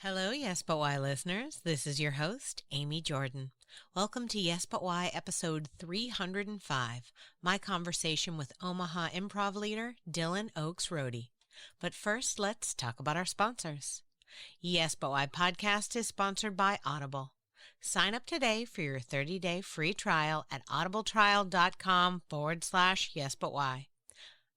Hello, Yes But Why listeners. This is your host, Amy Jordan. Welcome to Yes But Why episode 305, my conversation with Omaha Improv leader Dylan Oakes Rohde. But first, let's talk about our sponsors. Yes But Why podcast is sponsored by Audible. Sign up today for your 30-day free trial at audibletrial.com/yesbutwhy.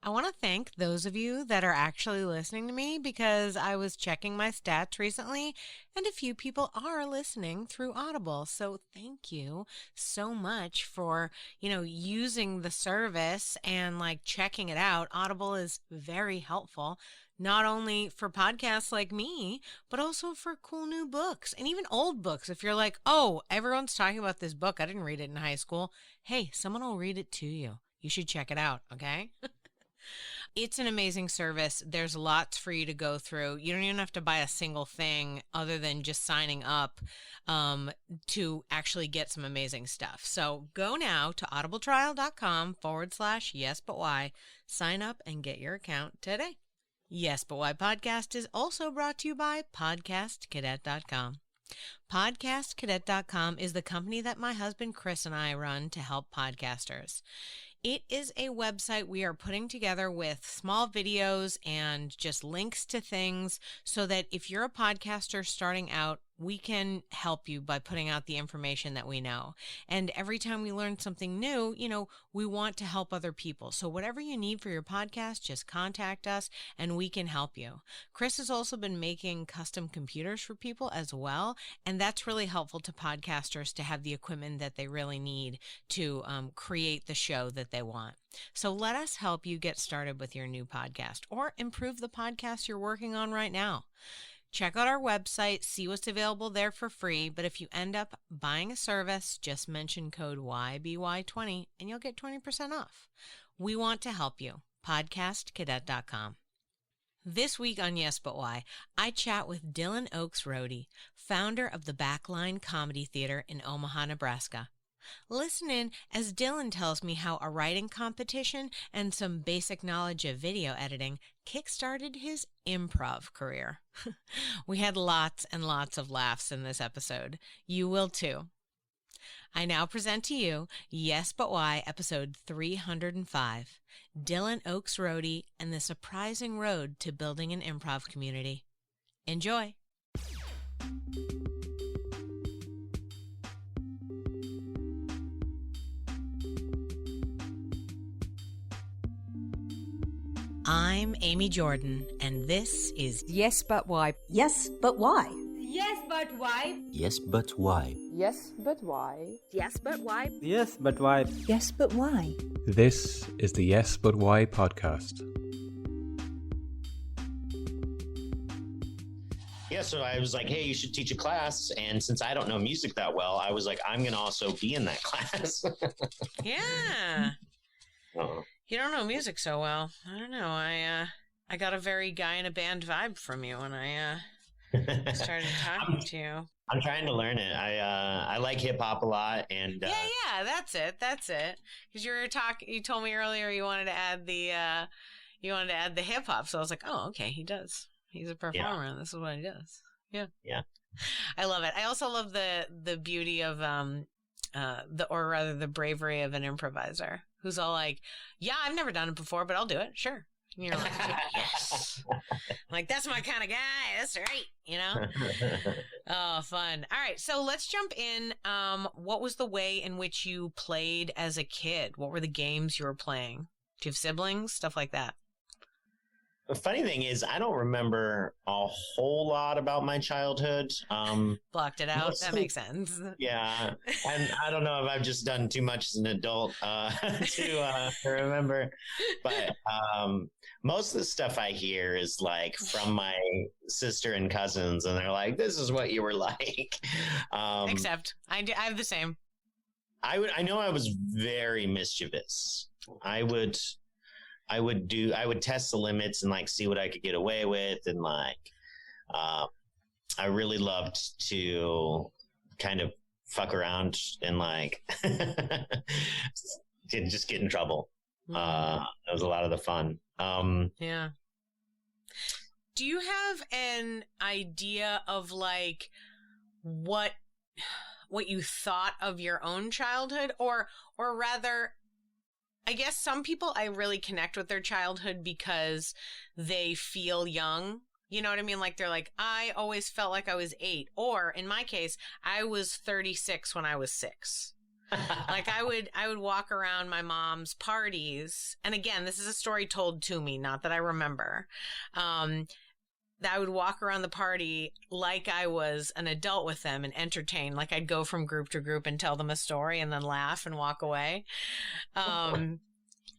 I want to thank those of you that are actually listening to me because I was checking my stats recently and a few people are listening through Audible. So thank you so much for, using the service and checking it out. Audible is very helpful, not only for podcasts like me, but also for cool new books and even old books. If you're like, oh, everyone's talking about this book, I didn't read it in high school. Hey, someone will read it to you. You should check it out, okay? It's an amazing service. There's lots for you to go through. You don't even have to buy a single thing other than just signing up to actually get some amazing stuff. So go now to audibletrial.com/yesbutwhy. Sign up and get your account today. Yes But Why podcast is also brought to you by podcastcadet.com. Podcastcadet.com is the company that my husband Chris and I run to help podcasters. It is a website we are putting together with small videos and just links to things so that if you're a podcaster starting out, we can help you by putting out the information that we know. And every time we learn something new, we want to help other people. So whatever you need for your podcast, just contact us and we can help you. Chris has also been making custom computers for people as well. And that's really helpful to podcasters to have the equipment that they really need to create the show that they want. So let us help you get started with your new podcast or improve the podcast you're working on right now. Check out our website, see what's available there for free, but if you end up buying a service, just mention code YBY20 and you'll get 20% off. We want to help you. Podcastcadet.com. This week on Yes But Why, I chat with Dylan Oakes Rohde, founder of the Backline Comedy Theater in Omaha, Nebraska. Listen in as Dylan tells me how a writing competition and some basic knowledge of video editing kickstarted his improv career. We had lots and lots of laughs in this episode. You will too. I now present to you Yes But Why episode 305, Dylan Oakes Rohde and the surprising road to building an improv community. Enjoy. I'm Amy Jordan, and this is Yes But Why. Yes, but why? Yes, but why? Yes, but why? Yes, but why? Yes, but why? Yes, but why? Yes, but why? This is the Yes But Why podcast. Yeah, so I was like, hey, you should teach a class. And since I don't know music that well, I was like, I'm going to also be in that class. Yeah. Oh. You don't know music so well. I don't know. I got a very guy in a band vibe from you when I started talking to you. I'm trying to learn it. I like hip hop a lot, and Yeah, that's it. Because you told me earlier you wanted to add the hip hop. So I was like, oh, okay, he does. He's a performer, and this is what he does. Yeah. Yeah. I love it. I also love the beauty of the bravery of an improviser who's all like, yeah, I've never done it before, but I'll do it. Sure. And you're like, yes. Like, that's my kind of guy. That's right. Oh, fun. All right. So let's jump in. What was the way in which you played as a kid? What were the games you were playing? Do you have siblings? Stuff like that. The funny thing is, I don't remember a whole lot about my childhood. Blocked it out. That makes sense. Yeah. And I don't know if I've just done too much as an adult to remember. But most of the stuff I hear is like from my sister and cousins, and they're like, this is what you were like. Except I have the same. I know I was very mischievous. I would test the limits and like see what I could get away with, and I really loved to kind of fuck around and like just get in trouble. That was a lot of the fun. Yeah. Do you have an idea of like what you thought of your own childhood, or rather, I guess some people I really connect with their childhood because they feel young. You know what I mean? Like they're like, I always felt like I was 8, or in my case, I was 36 when I was 6. Like I would walk around my mom's parties, and again, this is a story told to me, not that I remember. That I would walk around the party like I was an adult with them and entertain. Like I'd go from group to group and tell them a story and then laugh and walk away. And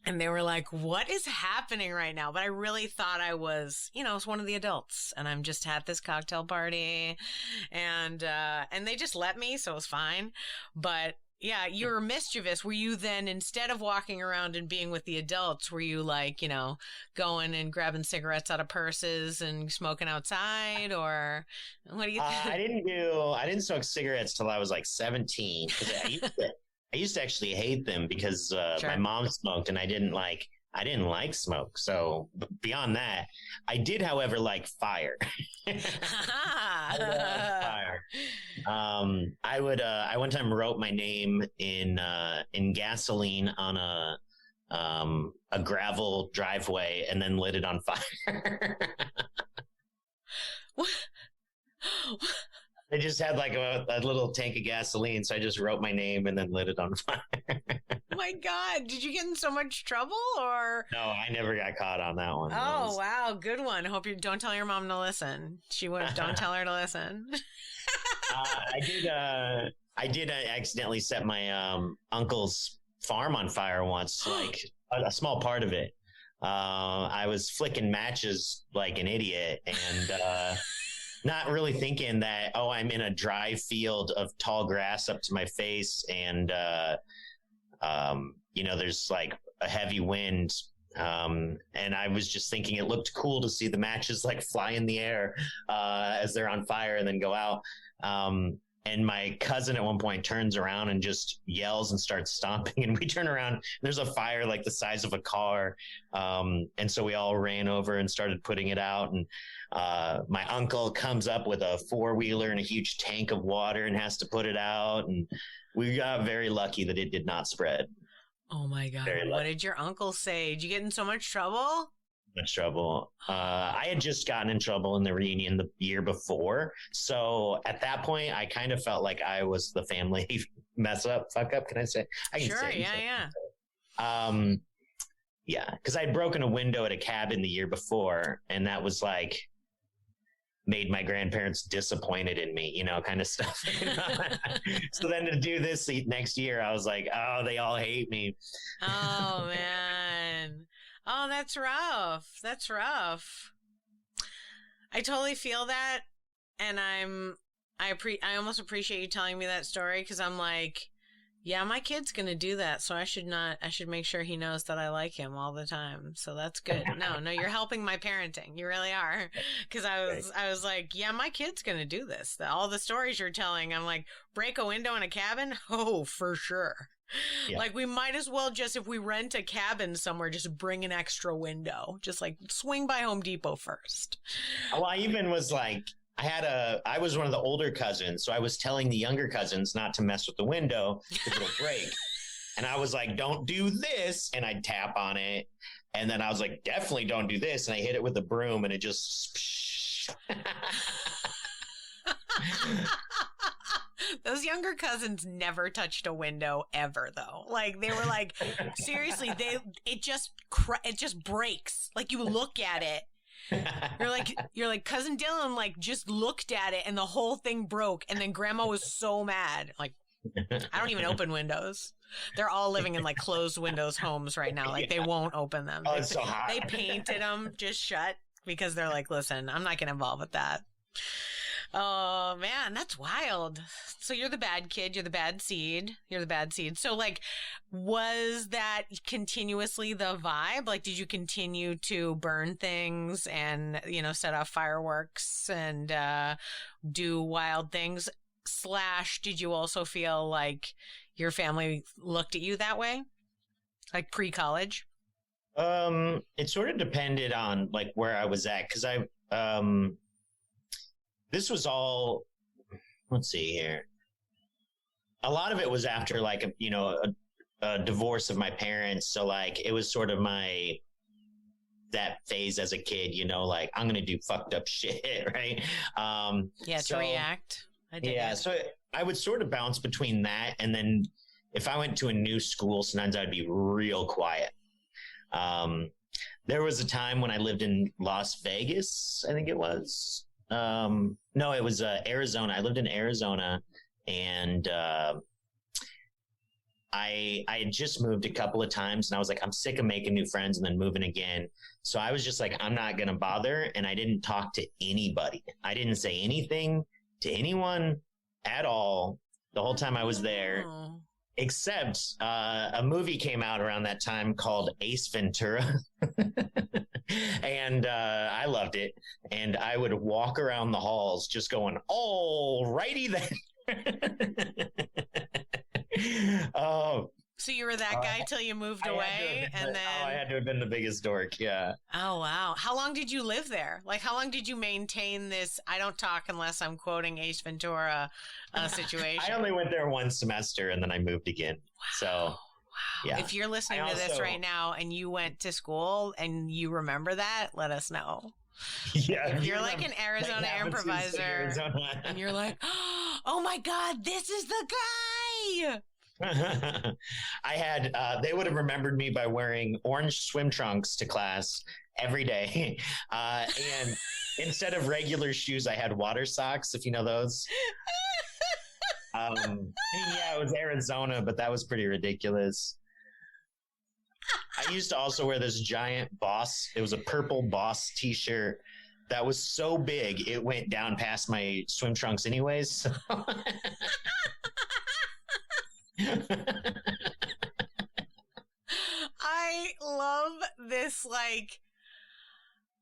they were like, what is happening right now? But I really thought I was, was one of the adults, and I'm just at this cocktail party, and they just let me, so it was fine. But yeah, you were mischievous. Were you then, instead of walking around and being with the adults, were you like, going and grabbing cigarettes out of purses and smoking outside, or what do you think? I didn't smoke cigarettes till I was like 17. 'Cause I used to actually hate them because Sure. my mom smoked and I didn't like smoke. So beyond that, I did, however, like fire. I love fire. I one time wrote my name in gasoline on a gravel driveway and then lit it on fire. What? I just had like a little tank of gasoline, so I just wrote my name and then lit it on fire. Oh my God. Did you get in so much trouble, or? No, I never got caught on that one. Oh, wow. Good one. Hope you don't tell your mom to listen. Don't tell her to listen. I did accidentally set my uncle's farm on fire once, like a small part of it. I was flicking matches like an idiot and not really thinking that, I'm in a dry field of tall grass up to my face, and there's like a heavy wind. And I was just thinking it looked cool to see the matches like fly in the air as they're on fire and then go out. And my cousin at one point turns around and just yells and starts stomping. And we turn around, and there's a fire like the size of a car. And so we all ran over and started putting it out. And my uncle comes up with a 4-wheeler and a huge tank of water and has to put it out. And we got very lucky that it did not spread. Oh my God. What did your uncle say? Did you get in so much trouble? Much trouble. I had just gotten in trouble in the reunion the year before. So at that point, I kind of felt like I was the family fuck up. Can I say? I can sure. say. Yeah. Yeah. Because I'd broken a window at a cabin the year before, and that was like made my grandparents disappointed in me, kind of stuff. So then to do this next year, I was like, oh, they all hate me. Oh man. Oh, that's rough. That's rough. I totally feel that. And I almost appreciate you telling me that story, because I'm like, yeah, my kid's going to do that. So I should make sure he knows that I like him all the time. So that's good. No, you're helping my parenting. You really are. Because I was like, yeah, my kid's going to do this. All the stories you're telling, I'm like, break a window in a cabin? Oh, for sure. Yeah. Like we might as well just, if we rent a cabin somewhere, just bring an extra window. Just like swing by Home Depot first. Well, I even was like, I was one of the older cousins, so I was telling the younger cousins not to mess with the window because it'll break. And I was like, don't do this. And I'd tap on it. And then I was like, definitely don't do this. And I hit it with a broom and it just... Those younger cousins never touched a window ever, though. Like they were like, seriously, it just breaks. Like you look at it, you're like cousin Dylan, like just looked at it and the whole thing broke. And then grandma was so mad. Like I don't even open windows. They're all living in like closed windows homes right now. Like they won't open them. Oh, it's so hot. They painted them just shut because they're like, listen, I'm not getting involved with that. Oh man, that's wild. So you're the bad kid, you're the bad seed. So like, was that continuously the vibe? Like, did you continue to burn things and, set off fireworks and do wild things? / did you also feel like your family looked at you that way? Like pre-college? It sort of depended on like where I was at. 'Cause this was all, let's see here. A lot of it was after like, a divorce of my parents. So like, it was sort of that phase as a kid, like I'm going to do fucked up shit. Right. To react. So I would sort of bounce between that. And then if I went to a new school, sometimes I'd be real quiet. There was a time when I lived in Las Vegas, I think it was. No, it was Arizona. I lived in Arizona, and I had just moved a couple of times, and I was like, I'm sick of making new friends and then moving again. So I was just like, I'm not going to bother. And I didn't talk to anybody. I didn't say anything to anyone at all the whole time I was there. Except a movie came out around that time called Ace Ventura. And I loved it. And I would walk around the halls just going, all righty then. Oh. So you were that guy till you moved away, and then I had to have been the biggest dork. Yeah. Oh wow! How long did you live there? Like, how long did you maintain this? I don't talk unless I'm quoting Ace Ventura situation. I only went there one semester, and then I moved again. Wow. So, wow. Yeah. If you're listening to this right now and you went to school and you remember that, let us know. Yeah. If you're like an Arizona improviser, and you're like, oh my God, this is the guy. I had, they would have remembered me by wearing orange swim trunks to class every day. And instead of regular shoes, I had water socks, if you know those. Yeah, it was Arizona, but that was pretty ridiculous. I used to also wear this giant Boss. It was a purple Boss t-shirt that was so big, it went down past my swim trunks anyways. So. I love this, like,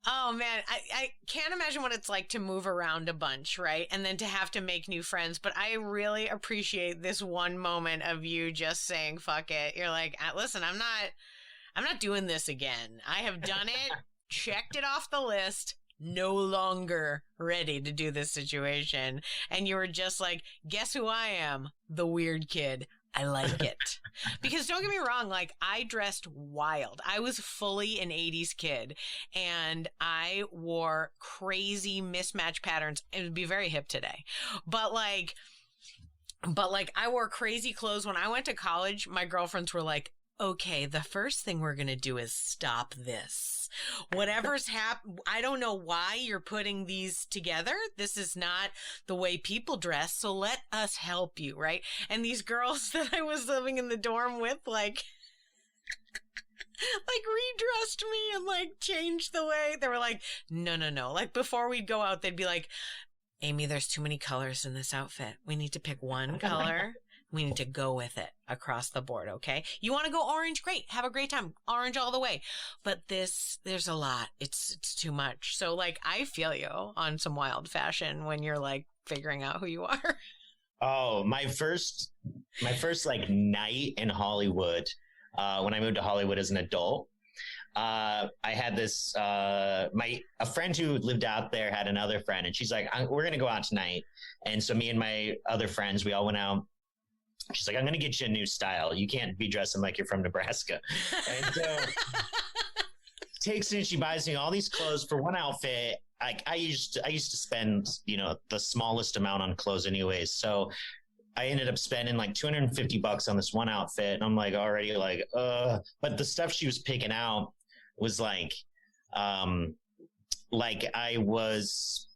oh man, I can't imagine what it's like to move around a bunch, right? And then to have to make new friends. But I really appreciate this one moment of you just saying, fuck it. You're like, listen, I'm not doing this again. I have done it, checked it off the list. No longer ready to do this situation. And you were just like, guess who I am? The weird kid. I like it. Because don't get me wrong, like, I dressed wild. I was fully an 80s kid, and I wore crazy mismatch patterns. It would be very hip today. But like I wore crazy clothes. When I went to college, my girlfriends were like, okay, the first thing we're going to do is stop this. Whatever's happened, I don't know why you're putting these together. This is not the way people dress, so let us help you, right? And these girls that I was living in the dorm with, like redressed me and like changed the way. They were like, no. Like, before we'd go out, they'd be like, Amy, there's too many colors in this outfit. We need to pick one color. We need to go with it across the board, okay? You want to go orange? Great. Have a great time. Orange all the way. But there's a lot. It's too much. So, like, I feel you on some wild fashion when you're, like, figuring out who you are. Oh, my first like, night in Hollywood, when I moved to Hollywood as an adult, I had this, a friend who lived out there had another friend, and she's like, we're going to go out tonight. And so me and my other friends, we all went out. She's like, I'm going to get you a new style. You can't be dressing like you're from Nebraska. And so takes in, she buys me all these clothes for one outfit. I used to spend, the smallest amount on clothes anyways. So I ended up spending like $250 on this one outfit. And I'm like, already like, but the stuff she was picking out was like I was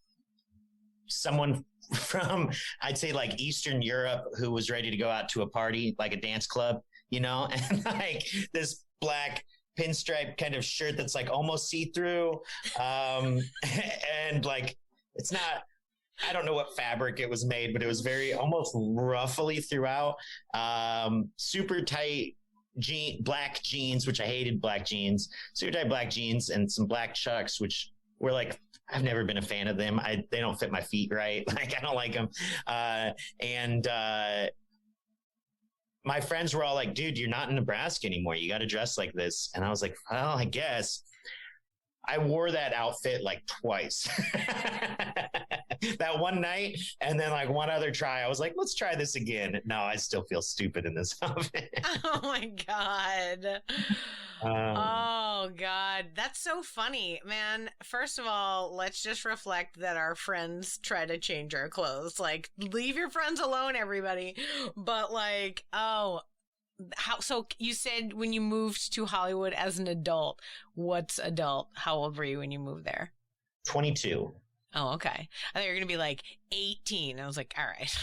someone from, I'd say, like, Eastern Europe who was ready to go out to a party, like a dance club, and like this black pinstripe kind of shirt that's like almost see-through. And like, it's not, I don't know what fabric it was made, but it was very almost ruffly throughout. Super tight black jeans, which I hated black jeans, super tight black jeans, and some black Chucks, which were like, I've never been a fan of them. They don't fit my feet right. Like, I don't like them. And my friends were all like, dude, you're not in Nebraska anymore. You got to dress like this. And I was like, well, I guess. I wore that outfit like twice. That one night, and then like one other try, I was like, let's try this again. No, I still feel stupid in this outfit. Oh my God. Oh God. That's so funny, man. First of all, let's just reflect that our friends try to change our clothes. Like, leave your friends alone, everybody. But like, so you said when you moved to Hollywood as an adult, what's adult? How old were you when you moved there? 22. Oh, okay. I thought you were going to be like 18. I was like, all right.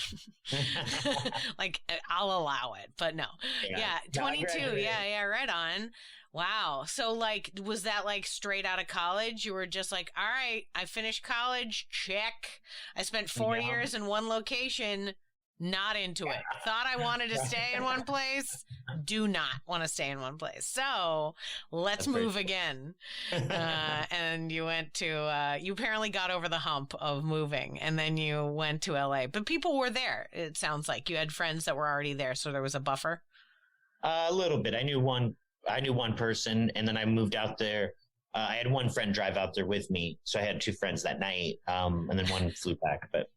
Like, I'll allow it, but no. Yeah, 22. Yeah, right on. Wow. So, like, was that like straight out of college? You were just like, all right, I finished college. Check. I spent 4 years in one location. Not into it. Thought I wanted to stay in one place. Do not want to stay in one place. So let's move again. And you went to, you apparently got over the hump of moving, and then you went to LA. But people were there. It sounds like you had friends that were already there. So there was a buffer. A little bit. I knew one person, and then I moved out there. I had one friend drive out there with me. So I had 2 friends that night. And then one flew back, but,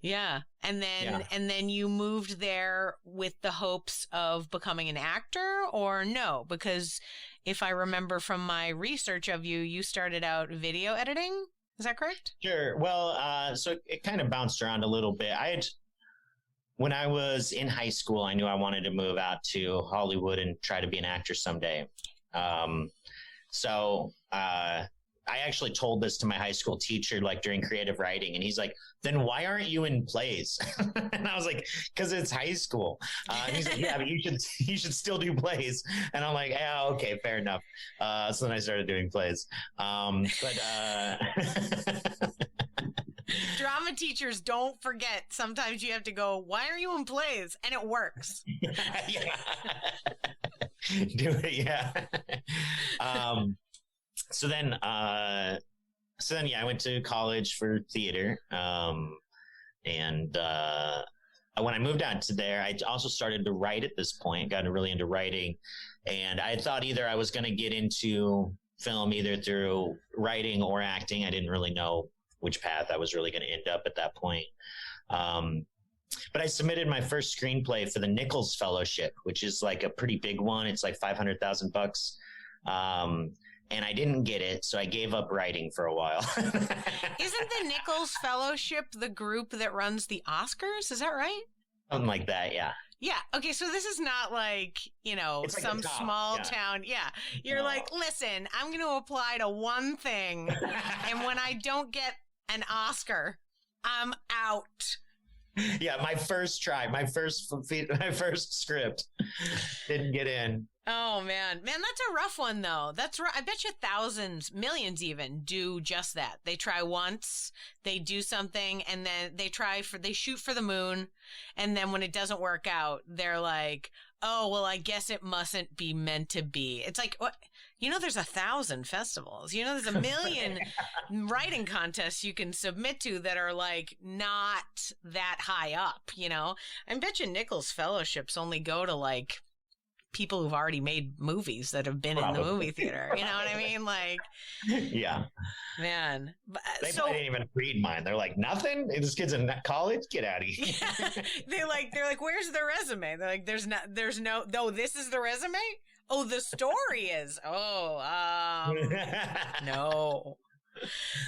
yeah. And then you moved there with the hopes of becoming an actor, or no? Because if I remember from my research of you, you started out video editing. Is that correct? Sure. Well, so it kind of bounced around a little bit. When I was in high school, I knew I wanted to move out to Hollywood and try to be an actor someday. I actually told this to my high school teacher, like during creative writing, and he's like, then why aren't you in plays? And I was like, because it's high school. And he's like, yeah, but you should still do plays. And I'm like, yeah, okay, fair enough. So then I started doing plays. Drama teachers, don't forget, sometimes you have to go, why are you in plays? And it works. Yeah. Do it, yeah. So then, I went to college for theater. And when I moved out to there, I also started to write at this point, got really into writing. And I thought either I was going to get into film either through writing or acting. I didn't really know which path I was really going to end up at that point. But I submitted my first screenplay for the Nichols Fellowship, which is like a pretty big one. It's like $500,000. And I didn't get it, so I gave up writing for a while. Isn't the Nichols Fellowship the group that runs the Oscars? Is that right? Something like that, yeah. Yeah. Okay. So this is not like, it's like some small town. Yeah. You're like, listen, I'm going to apply to one thing. And when I don't get an Oscar, I'm out. Yeah. My first try, my first script didn't get in. Oh, man, that's a rough one, though. That's right. I bet you thousands, millions even do just that. They try once, they do something, and then they shoot for the moon. And then when it doesn't work out, they're like, oh, well, I guess it mustn't be meant to be. It's like, what? There's 1,000 festivals. There's a million writing contests you can submit to that are like not that high up, I bet you Nichols Fellowships only go to like people who've already made movies that have been in the movie theater. You know what I mean? Like, yeah, man. They didn't even read mine. They're like, nothing. This kid's in college. Get out of here. Yeah. They're like, where's the resume? They're like, there's no. Oh, this is the resume. Oh, the story is. Oh, no.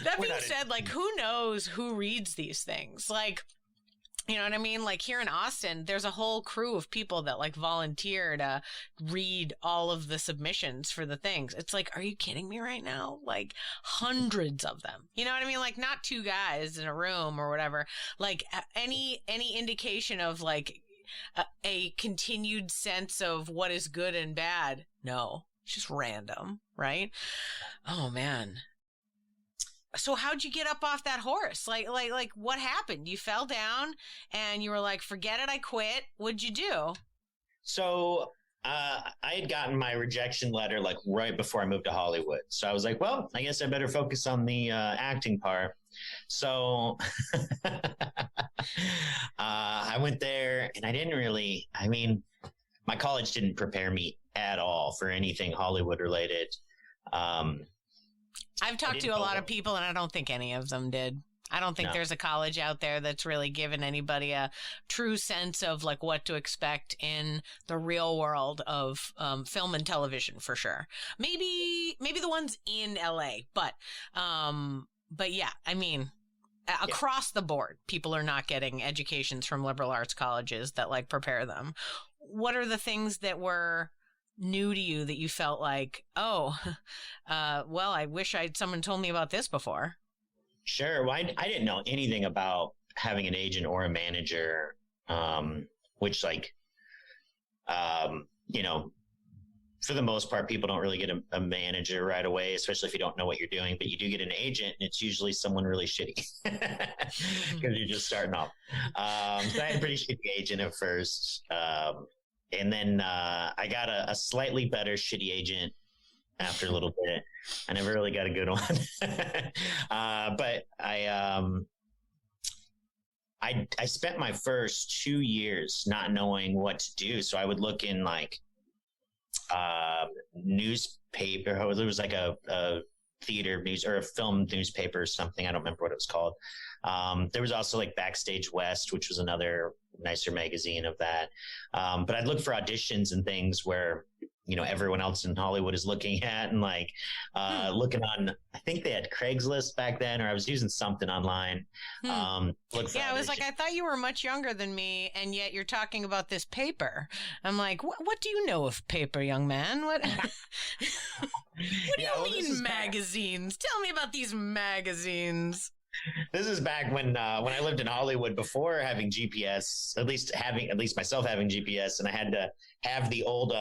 That being said, like, who knows who reads these things? Like, you know what I mean? Like here in Austin, there's a whole crew of people that like volunteer to read all of the submissions for the things. It's like, are you kidding me right now? Like hundreds of them. You know what I mean? Like not 2 guys in a room or whatever. Like any indication of like a continued sense of what is good and bad. No, it's just random, right? Oh man. So how'd you get up off that horse? Like what happened? You fell down and you were like, forget it, I quit. What'd you do? So I had gotten my rejection letter like right before I moved to Hollywood. So I was like, well, I guess I better focus on the acting part. So I went there and I didn't really, my college didn't prepare me at all for anything Hollywood related. I've talked to a lot of people, and I don't think any of them did. I don't think there's a college out there that's really given anybody a true sense of like what to expect in the real world of film and television, for sure. Maybe the ones in LA, but yeah, I mean, across the board, people are not getting educations from liberal arts colleges that like prepare them. What are the things that were new to you that you felt like, well, I wish someone told me about this before? Sure. Well, I didn't know anything about having an agent or a manager, which like, you know, for the most part, people don't really get a manager right away, especially if you don't know what you're doing, but you do get an agent, and it's usually someone really shitty because you're just starting off. So I had a pretty shitty agent at first. And then I got a slightly better shitty agent after a little bit. I never really got a good one. But I spent my first 2 years not knowing what to do. So I would look in like newspaper. There was like a theater news or a film newspaper or something. I don't remember what it was called. There was also like Backstage West, which was another nicer magazine of that. But I'd look for auditions and things where, you know, everyone else in Hollywood is looking at, and like looking on, I think they had Craigslist back then, or I was using something online. I was like, I thought you were much younger than me, and yet you're talking about this paper. I'm like, what do you know of paper, young man? What do you mean magazines? Tell me about these magazines. This is back when I lived in Hollywood before having GPS, at least myself having GPS, and I had to have the old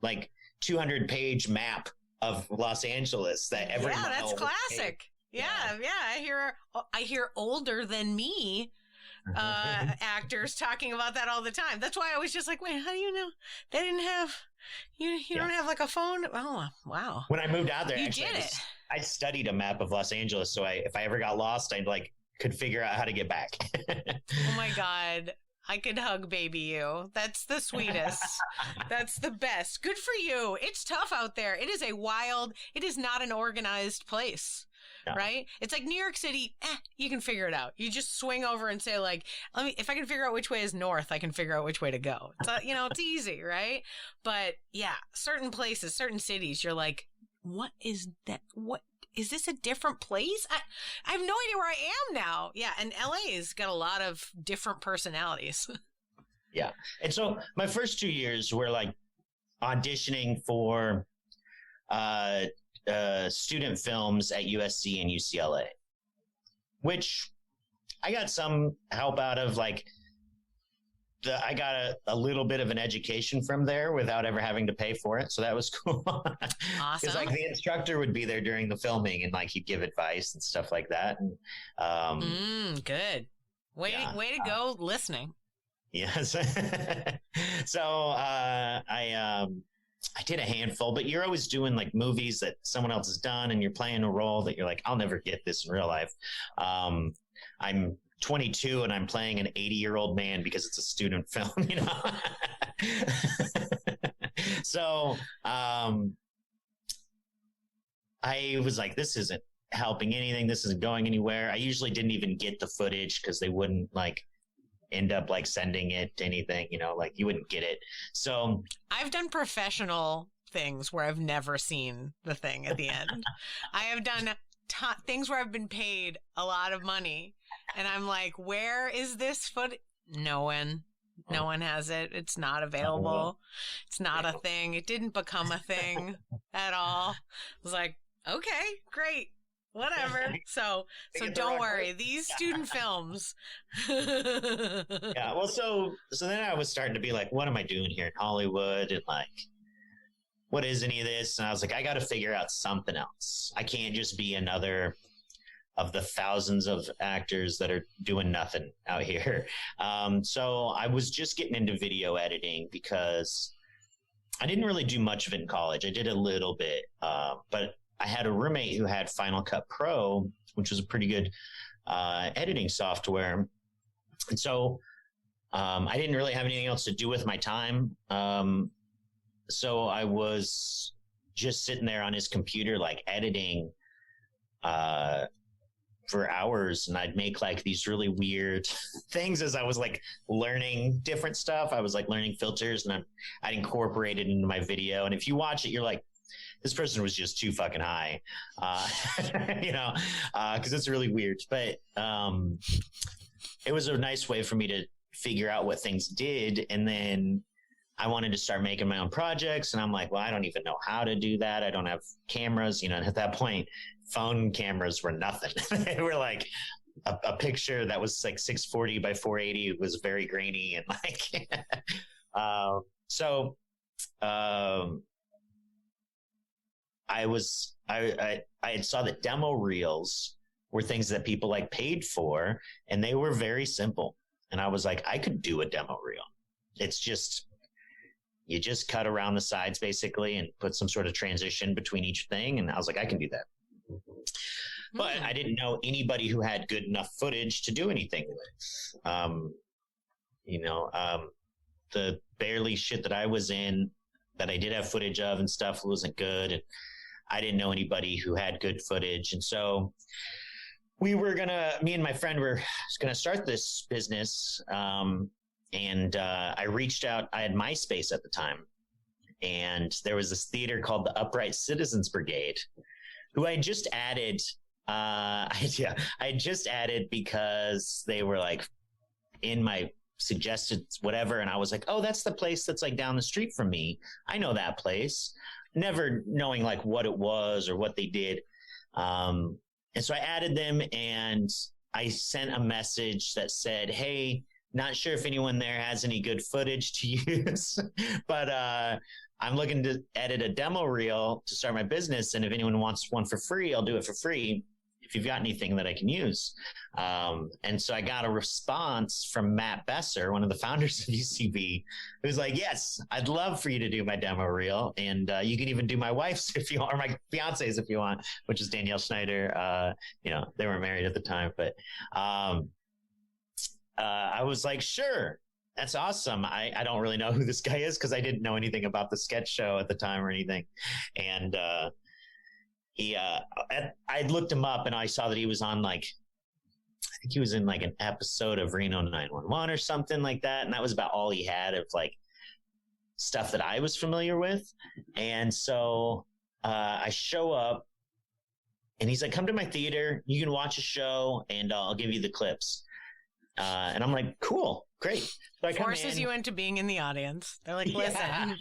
like 200-page map of Los Angeles that every mile. Yeah, that's classic. Yeah. I hear older than me actors talking about that all the time. That's why I was just like, wait, how do you know they didn't have you don't have like a phone? Oh, wow. When I moved out there, you did it. I studied a map of Los Angeles, so if I ever got lost, I'd like could figure out how to get back. Oh my God. I could hug baby you. That's the sweetest. That's the best. Good for you. It's tough out there. It is not an organized place. No. Right? It's like New York City, you can figure it out. You just swing over and say like, if I can figure out which way is north, I can figure out which way to go. It's, it's easy, right? But yeah, certain places, certain cities, you're like, what is that? What is this, a different place? I have no idea where I am now. Yeah. And LA's got a lot of different personalities. Yeah. And so my first 2 years were like auditioning for, student films at USC and UCLA, which I got some help out of. Like I got a little bit of an education from there without ever having to pay for it. So that was cool. Awesome. Because like the instructor would be there during the filming and like he'd give advice and stuff like that. And, good. Way to go listening. Yes. So I did a handful, but you're always doing like movies that someone else has done and you're playing a role that you're like, I'll never get this in real life. I'm 22 and I'm playing an 80-year-old man because it's a student film, you know? So I was like, this isn't helping anything. This isn't going anywhere. I usually didn't even get the footage because they wouldn't like end up like sending it to anything, you know, like you wouldn't get it. So I've done professional things where I've never seen the thing at the end. I have done things where I've been paid a lot of money and I'm like, where is this footage? No one has it. It's not available. It's not a thing. It didn't become a thing at all. I was like, okay, great. Whatever. So don't worry. These student films. Yeah. Well, so then I was starting to be like, what am I doing here in Hollywood? And like, what is any of this? And I was like, I got to figure out something else. I can't just be another of the thousands of actors that are doing nothing out here. So I was just getting into video editing because I didn't really do much of it in college. I did a little bit, but I had a roommate who had Final Cut Pro, which was a pretty good editing software. And so I didn't really have anything else to do with my time. So I was just sitting there on his computer, like editing, for hours, and I'd make like these really weird things as I was like learning different stuff. I was like learning filters, and I'd incorporate it into my video. And if you watch it, you're like, this person was just too fucking high, because it's really weird. But it was a nice way for me to figure out what things did. And then I wanted to start making my own projects. And I'm like, well, I don't even know how to do that. I don't have cameras. At that point, phone cameras were nothing. They were like a picture that was like 640 by 480. It was very grainy. And like, I saw that demo reels were things that people like paid for, and they were very simple. And I was like, I could do a demo reel. It's just, you just cut around the sides basically and put some sort of transition between each thing. And I was like, I can do that. But I didn't know anybody who had good enough footage to do anything with. The barely shit that I was in, that I did have footage of and stuff, wasn't good. And I didn't know anybody who had good footage. And so me and my friend were going to start this business. I reached out. I had MySpace at the time, and there was this theater called the Upright Citizens Brigade, who I just added. I just added because they were like in my suggested whatever, and I was like, oh, that's the place that's like down the street from me. I know that place, never knowing like what it was or what they did. And so I added them, and I sent a message that said, hey, not sure if anyone there has any good footage to use, but I'm looking to edit a demo reel to start my business. And if anyone wants one for free, I'll do it for free if you've got anything that I can use. And so I got a response from Matt Besser, one of the founders of UCB, who's like, yes, I'd love for you to do my demo reel. And you can even do my wife's if you want, or my fiance's if you want, which is Danielle Schneider. They were married at the time, but I was like, sure, that's awesome. I don't really know who this guy is because I didn't know anything about the sketch show at the time or anything. And I looked him up, and I saw that he was on I think he was in like an episode of Reno 911 or something like that. And that was about all he had of like stuff that I was familiar with. And so I show up, and he's like, come to my theater. You can watch a show, and I'll give you the clips. And I'm like, cool, great. So I forces you into being in the audience. They're like, listen,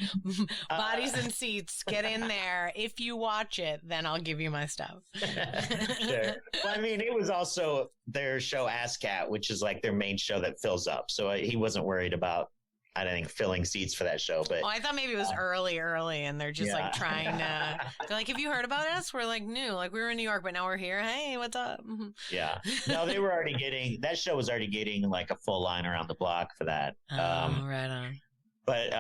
bodies and seats, get in there. If you watch it, then I'll give you my stuff. Sure. Well, I mean, it was also their show ASCAT, which is like their main show that fills up. So he wasn't worried about, I don't think, filling seats for that show. But I thought maybe it was early, and they're just like trying to. They're like, have you heard about us? We're like new, like we were in New York, but now we're here. Hey, what's up? Yeah, no, they were already getting that show was already getting like a full line around the block for that. Right on. But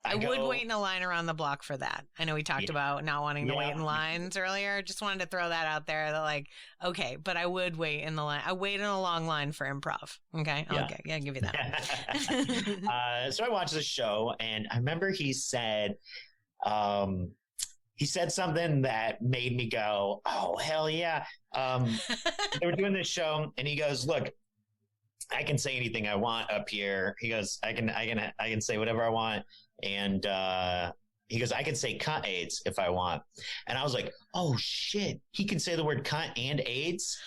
I would wait in a line around the block for that. I know we talked about not wanting to wait in lines earlier. Just wanted to throw that out there. That like, okay, but I would wait in the line. I wait in a long line for improv. Okay. Yeah. Okay. Yeah, I'll give you that. So I watched the show, and I remember he said something that made me go, oh, hell yeah. They were doing this show, and he goes, look, I can say anything I want up here. He goes, I can say whatever I want. And he goes, I can say cunt AIDS if I want. And I was like, oh shit, he can say the word cunt and AIDS?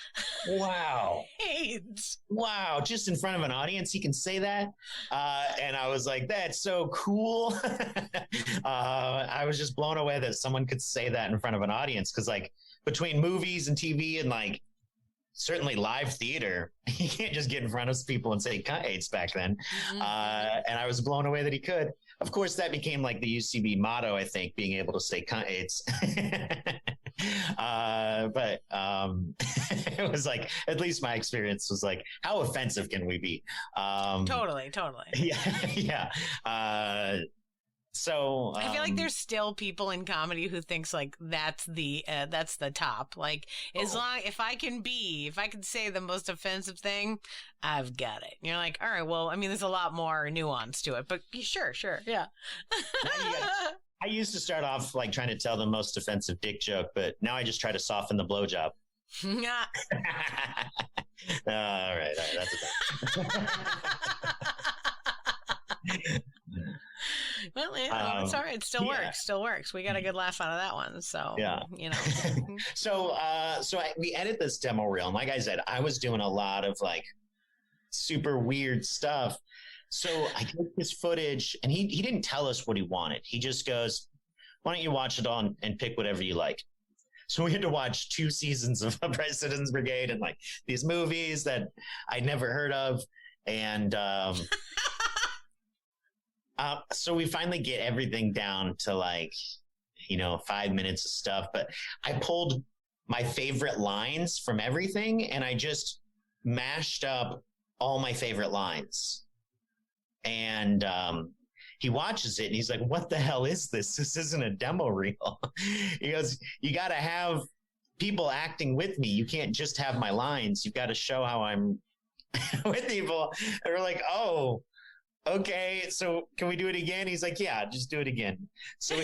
Wow. AIDS. Wow. Just in front of an audience, he can say that. And I was like, that's so cool. I was just blown away that someone could say that in front of an audience. Cause like between movies and TV and like certainly live theater, you can't just get in front of people and say cunt AIDS back then. And I was blown away that he could. Of course, that became like the UCB motto, I think, being able to say cunt AIDS. But it was like, at least my experience was like, how offensive can we be? Totally. Yeah. So I feel like there's still people in comedy who thinks like that's the top. Like if I can say the most offensive thing, I've got it. And you're like, all right, well, I mean, there's a lot more nuance to it, but sure, yeah. I used to start off like trying to tell the most offensive dick joke, but now I just try to soften the blowjob. All right, that's it. Well, it's all right. It still works. Still works. We got a good laugh out of that one. So, So we edit this demo reel. And like I said, I was doing a lot of like super weird stuff. So I took this footage and he didn't tell us what he wanted. He just goes, why don't you watch it on and pick whatever you like? So we had to watch 2 seasons of President's Brigade and like these movies that I'd never heard of. And, so we finally get everything down to like, 5 minutes of stuff, but I pulled my favorite lines from everything and I just mashed up all my favorite lines. And, he watches it and he's like, what the hell is this? This isn't a demo reel. He goes, you got to have people acting with me. You can't just have my lines. You've got to show how I'm with people. And we're like, oh, okay, so can we do it again? He's like, yeah, just do it again. So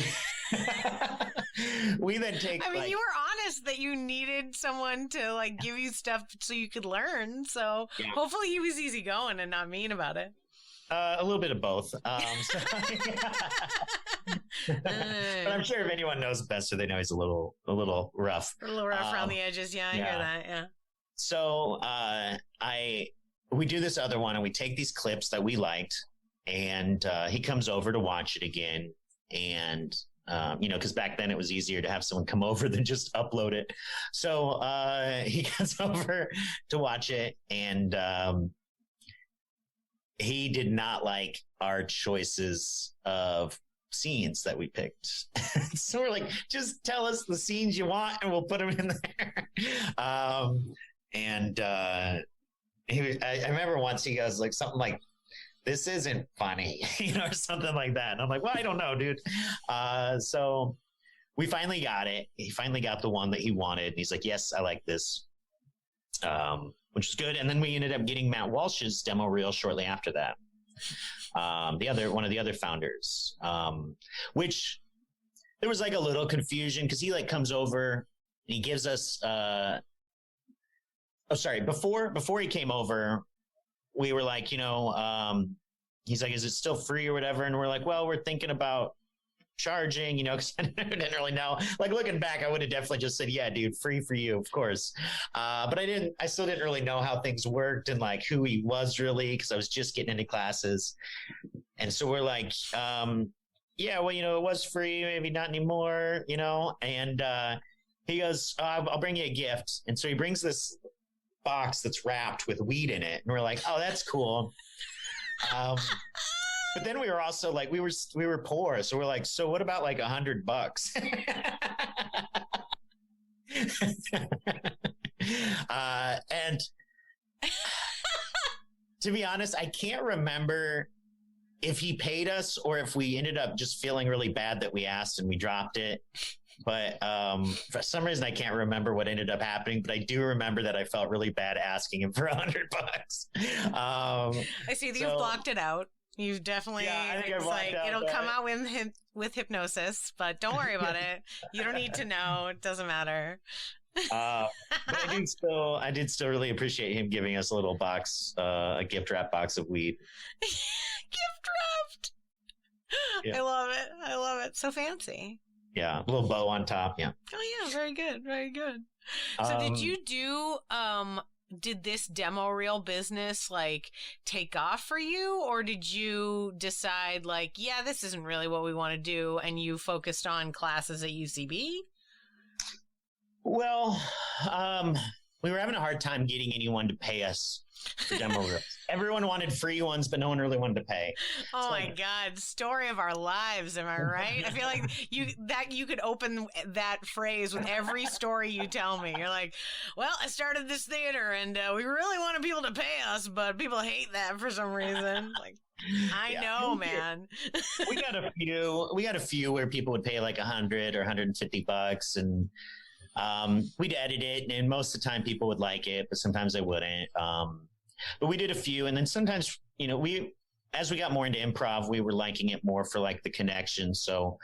we then take. I mean, you were honest that you needed someone to like give you stuff so you could learn. So hopefully he was easygoing and not mean about it. A little bit of both. But I'm sure if anyone knows Besser, they know he's a little rough. A little rough around the edges. Yeah, I hear that. Yeah. So we do this other one and we take these clips that we liked and he comes over to watch it again. And, because back then it was easier to have someone come over than just upload it. So he comes over to watch it and he did not like our choices of scenes that we picked. So we're like, just tell us the scenes you want and we'll put them in there. I remember once he goes like something like, this isn't funny, or something like that. And I'm like, well, I don't know, dude. So we finally got it. He finally got the one that he wanted. And he's like, yes, I like this. Which is good. And then we ended up getting Matt Walsh's demo reel shortly after that. One of the other founders, which there was like a little confusion because he like comes over and he gives us, before he came over, we were like, he's like, is it still free or whatever? And we're like, well, we're thinking about charging, because I didn't really know. Like looking back, I would have definitely just said, yeah, dude, free for you, of course. But I still didn't really know how things worked and like who he was really, because I was just getting into classes. And so we're like, yeah, well, it was free, maybe not anymore, and he goes, I'll bring you a gift. And so he brings this box that's wrapped with weed in it. And we're like, oh, that's cool. But then we were also like, we were poor. So we're like, so what about like $100? And to be honest, I can't remember if he paid us or if we ended up just feeling really bad that we asked and we dropped it. But for some reason, I can't remember what ended up happening. But I do remember that I felt really bad asking him for $100. I see that you've blocked it out. You've definitely, it's like, it'll come out with hypnosis, but don't worry about it. You don't need to know. It doesn't matter. But I did still really appreciate him giving us a little box, a gift wrap box of weed. Gift wrapped. Yeah. I love it. So fancy. Yeah. A little bow on top. Yeah. Oh yeah. Very good. Very good. So did you do, did this demo reel business like take off for you, or did you decide like, yeah, this isn't really what we want to do, and you focused on classes at UCB? Well, we were having a hard time getting anyone to pay us for demo reels. Everyone wanted free ones, but no one really wanted to pay. Oh my God. Story of our lives. Am I right? I feel like you could open that phrase with every story you tell me. You're like, well, I started this theater and we really wanted people to pay us, but people hate that for some reason. Like, I know, man. we got a few where people would pay like $100 or $150, and we'd edit it, and most of the time people would like it, but sometimes they wouldn't. But we did a few, and then sometimes, as we got more into improv, we were liking it more for like the connection. So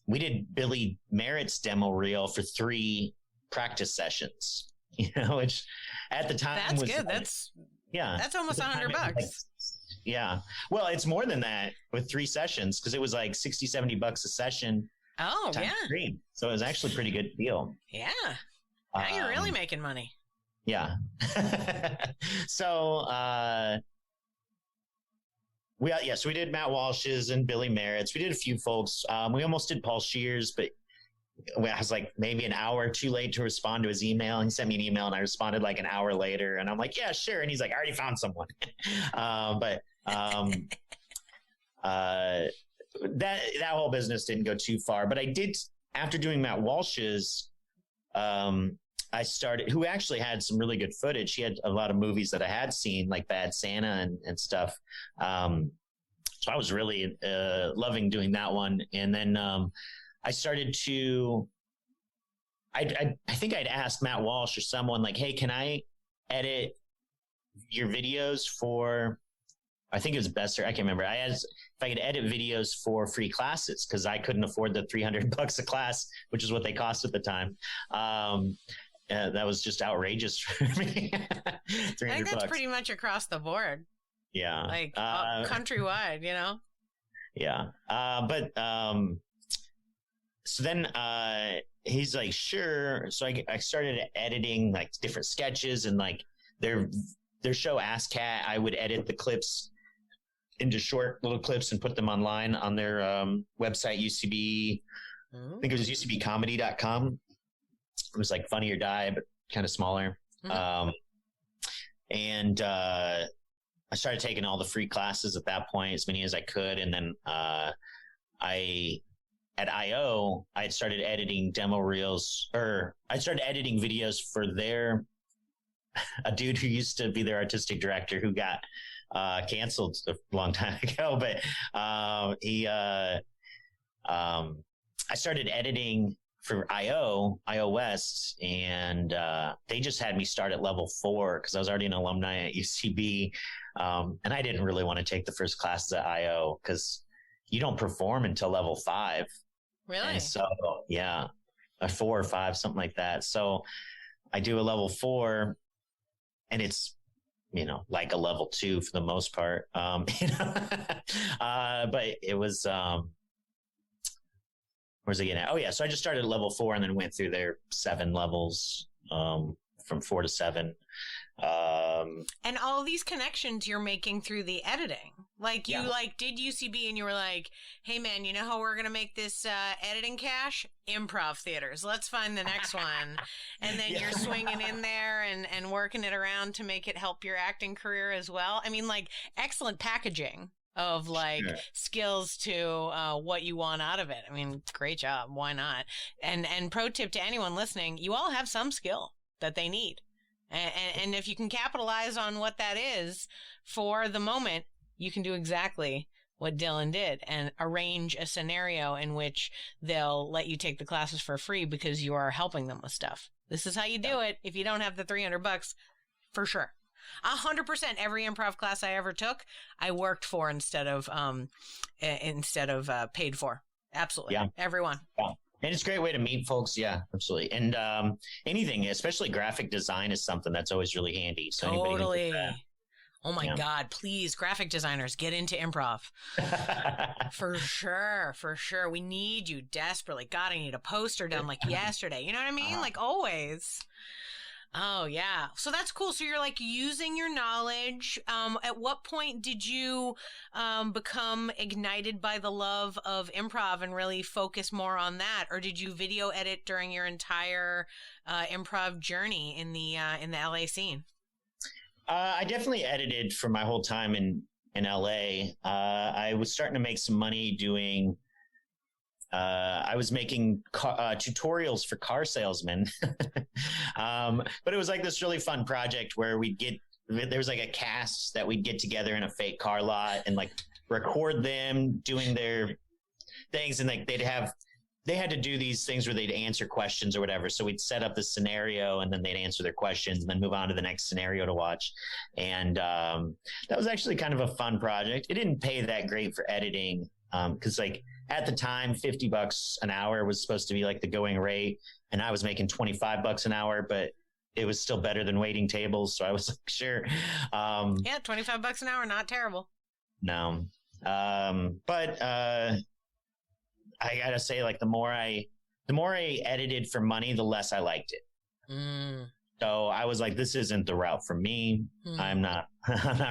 we did Billy Merritt's demo reel for 3 practice sessions, which at the time was good. Like, that's almost $100. Yeah. Well, it's more than that with 3 sessions, because it was like $60-$70 a session. Oh, yeah. Stream. So it was actually a pretty good deal. Yeah. Now you're really making money. Yeah. So, so we did Matt Walsh's and Billy Merritt's. We did a few folks. We almost did Paul Scheer's, but I was like maybe an hour too late to respond to his email. He sent me an email and I responded like an hour later, and I'm like, yeah, sure. And he's like, I already found someone. That whole business didn't go too far, but I did, after doing Matt Walsh's, I started, who actually had some really good footage. He had a lot of movies that I had seen, like Bad Santa and stuff. So I was really loving doing that one. And then I started to, I think I'd asked Matt Walsh or someone like, hey, can I edit your videos for, I think it was Besser. I can't remember. I asked if I could edit videos for free classes, because I couldn't afford the $300 a class, which is what they cost at the time. That was just outrageous for me. $300. I think that's pretty much across the board. Yeah. Like countrywide, Yeah. So then he's like, sure. So I started editing like different sketches, and like their show Ass Cat, I would edit the clips into short little clips and put them online on their website, UCB. I think it was UCBcomedy.com. It was like Funny or Die, but kind of smaller. Mm-hmm. And I started taking all the free classes at that point, as many as I could. And then at IO, I had started editing demo reels, or I started editing videos for a dude who used to be their artistic director, who got canceled a long time ago. But I started editing for IO West, and they just had me start at level 4 because I was already an alumni at UCB, and I didn't really want to take the first classes at IO because you don't perform until level 5. Really? And so, yeah, a 4 or 5, something like that. So I do a level 4, and it's, like a level 2 for the most part. But it was, where's it getting at? Oh yeah. So I just started at level 4 and then went through their 7 levels, from 4 to 7. And all these connections you're making through the editing, like you did UCB and you were like, hey man, you know how we're going to make this, editing cash? Improv theaters. Let's find the next one. And then you're swinging in there and working it around to make it help your acting career as well. I mean, like, excellent packaging of like skills to what you want out of it. I mean, great job. Why not? And pro tip to anyone listening, you all have some skill that they need. And if you can capitalize on what that is for the moment, you can do exactly what Dylan did and arrange a scenario in which they'll let you take the classes for free because you are helping them with stuff. This is how you do it. If you don't have the $300, for sure. 100%. Every improv class I ever took, I worked for instead of paid for. Absolutely. Yeah. Everyone. Yeah. And it's a great way to meet folks. Yeah, absolutely. And anything, especially graphic design, is something that's always really handy. So totally. Oh my God, please, graphic designers, get into improv. For sure. For sure. We need you desperately. God, I need a poster done like yesterday. You know what I mean? Like always. Oh, yeah. So that's cool. So you're like using your knowledge. At what point did you become ignited by the love of improv and really focus more on that? Or did you video edit during your entire improv journey in the LA scene? I definitely edited for my whole time in LA. I was starting to make some money doing I was making tutorials for car salesmen. But it was like this really fun project where there was like a cast that we'd get together in a fake car lot and like record them doing their things. And like they had to do these things where they'd answer questions or whatever. So we'd set up the scenario and then they'd answer their questions and then move on to the next scenario to watch. And that was actually kind of a fun project. It didn't pay that great for editing because like, at the time, $50 an hour was supposed to be like the going rate. And I was making $25 an hour, but it was still better than waiting tables. So I was like, sure. Yeah, $25 an hour, not terrible. No. But I gotta say, like the more I edited for money, the less I liked it. Mm. So I was like, this isn't the route for me. I'm not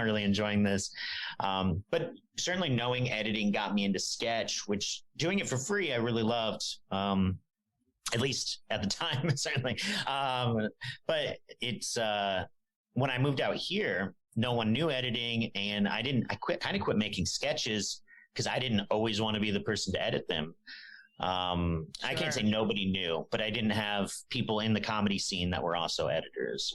really enjoying this. But certainly knowing editing got me into sketch, which doing it for free, I really loved. At least at the time, certainly. But it's, when I moved out here, no one knew editing and I quit making sketches because I didn't always want to be the person to edit them. Sure. I can't say nobody knew, but I didn't have people in the comedy scene that were also editors.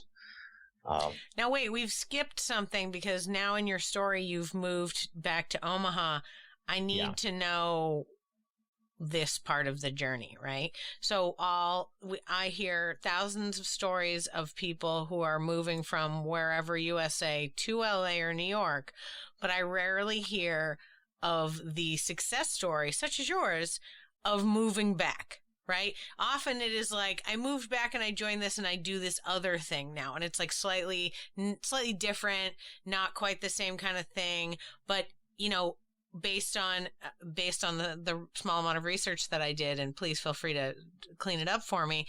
Now, wait, we've skipped something because now in your story, you've moved back to Omaha. I need to know this part of the journey, right? So I hear thousands of stories of people who are moving from wherever USA to LA or New York, but I rarely hear of the success story, such as yours, of moving back, right? Often it is like, I moved back and I joined this and I do this other thing now. And it's like slightly different, not quite the same kind of thing. But, you know, based on the small amount of research that I did, and please feel free to clean it up for me.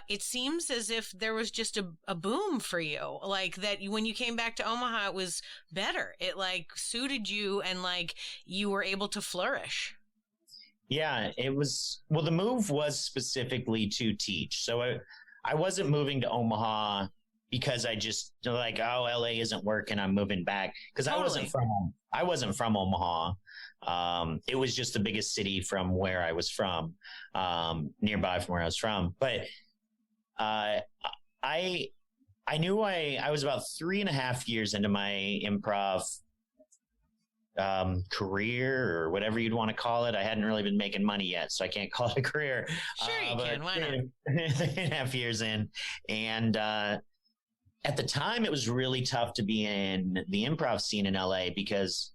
It seems as if there was just a boom for you, like that when you came back to Omaha, it was better. It like suited you and like you were able to flourish. Yeah, it was. Well, the move was specifically to teach. So I wasn't moving to Omaha because I just like, oh, LA isn't working, I'm moving back. Because Totally. I wasn't from Omaha. It was just the biggest city from where I was from, nearby from where I was from. But I knew I was about 3.5 years into my improv career or whatever you'd want to call it. I hadn't really been making money yet, so I can't call it a career. Sure you can. Why not? 3.5 years in. And at the time, it was really tough to be in the improv scene in LA because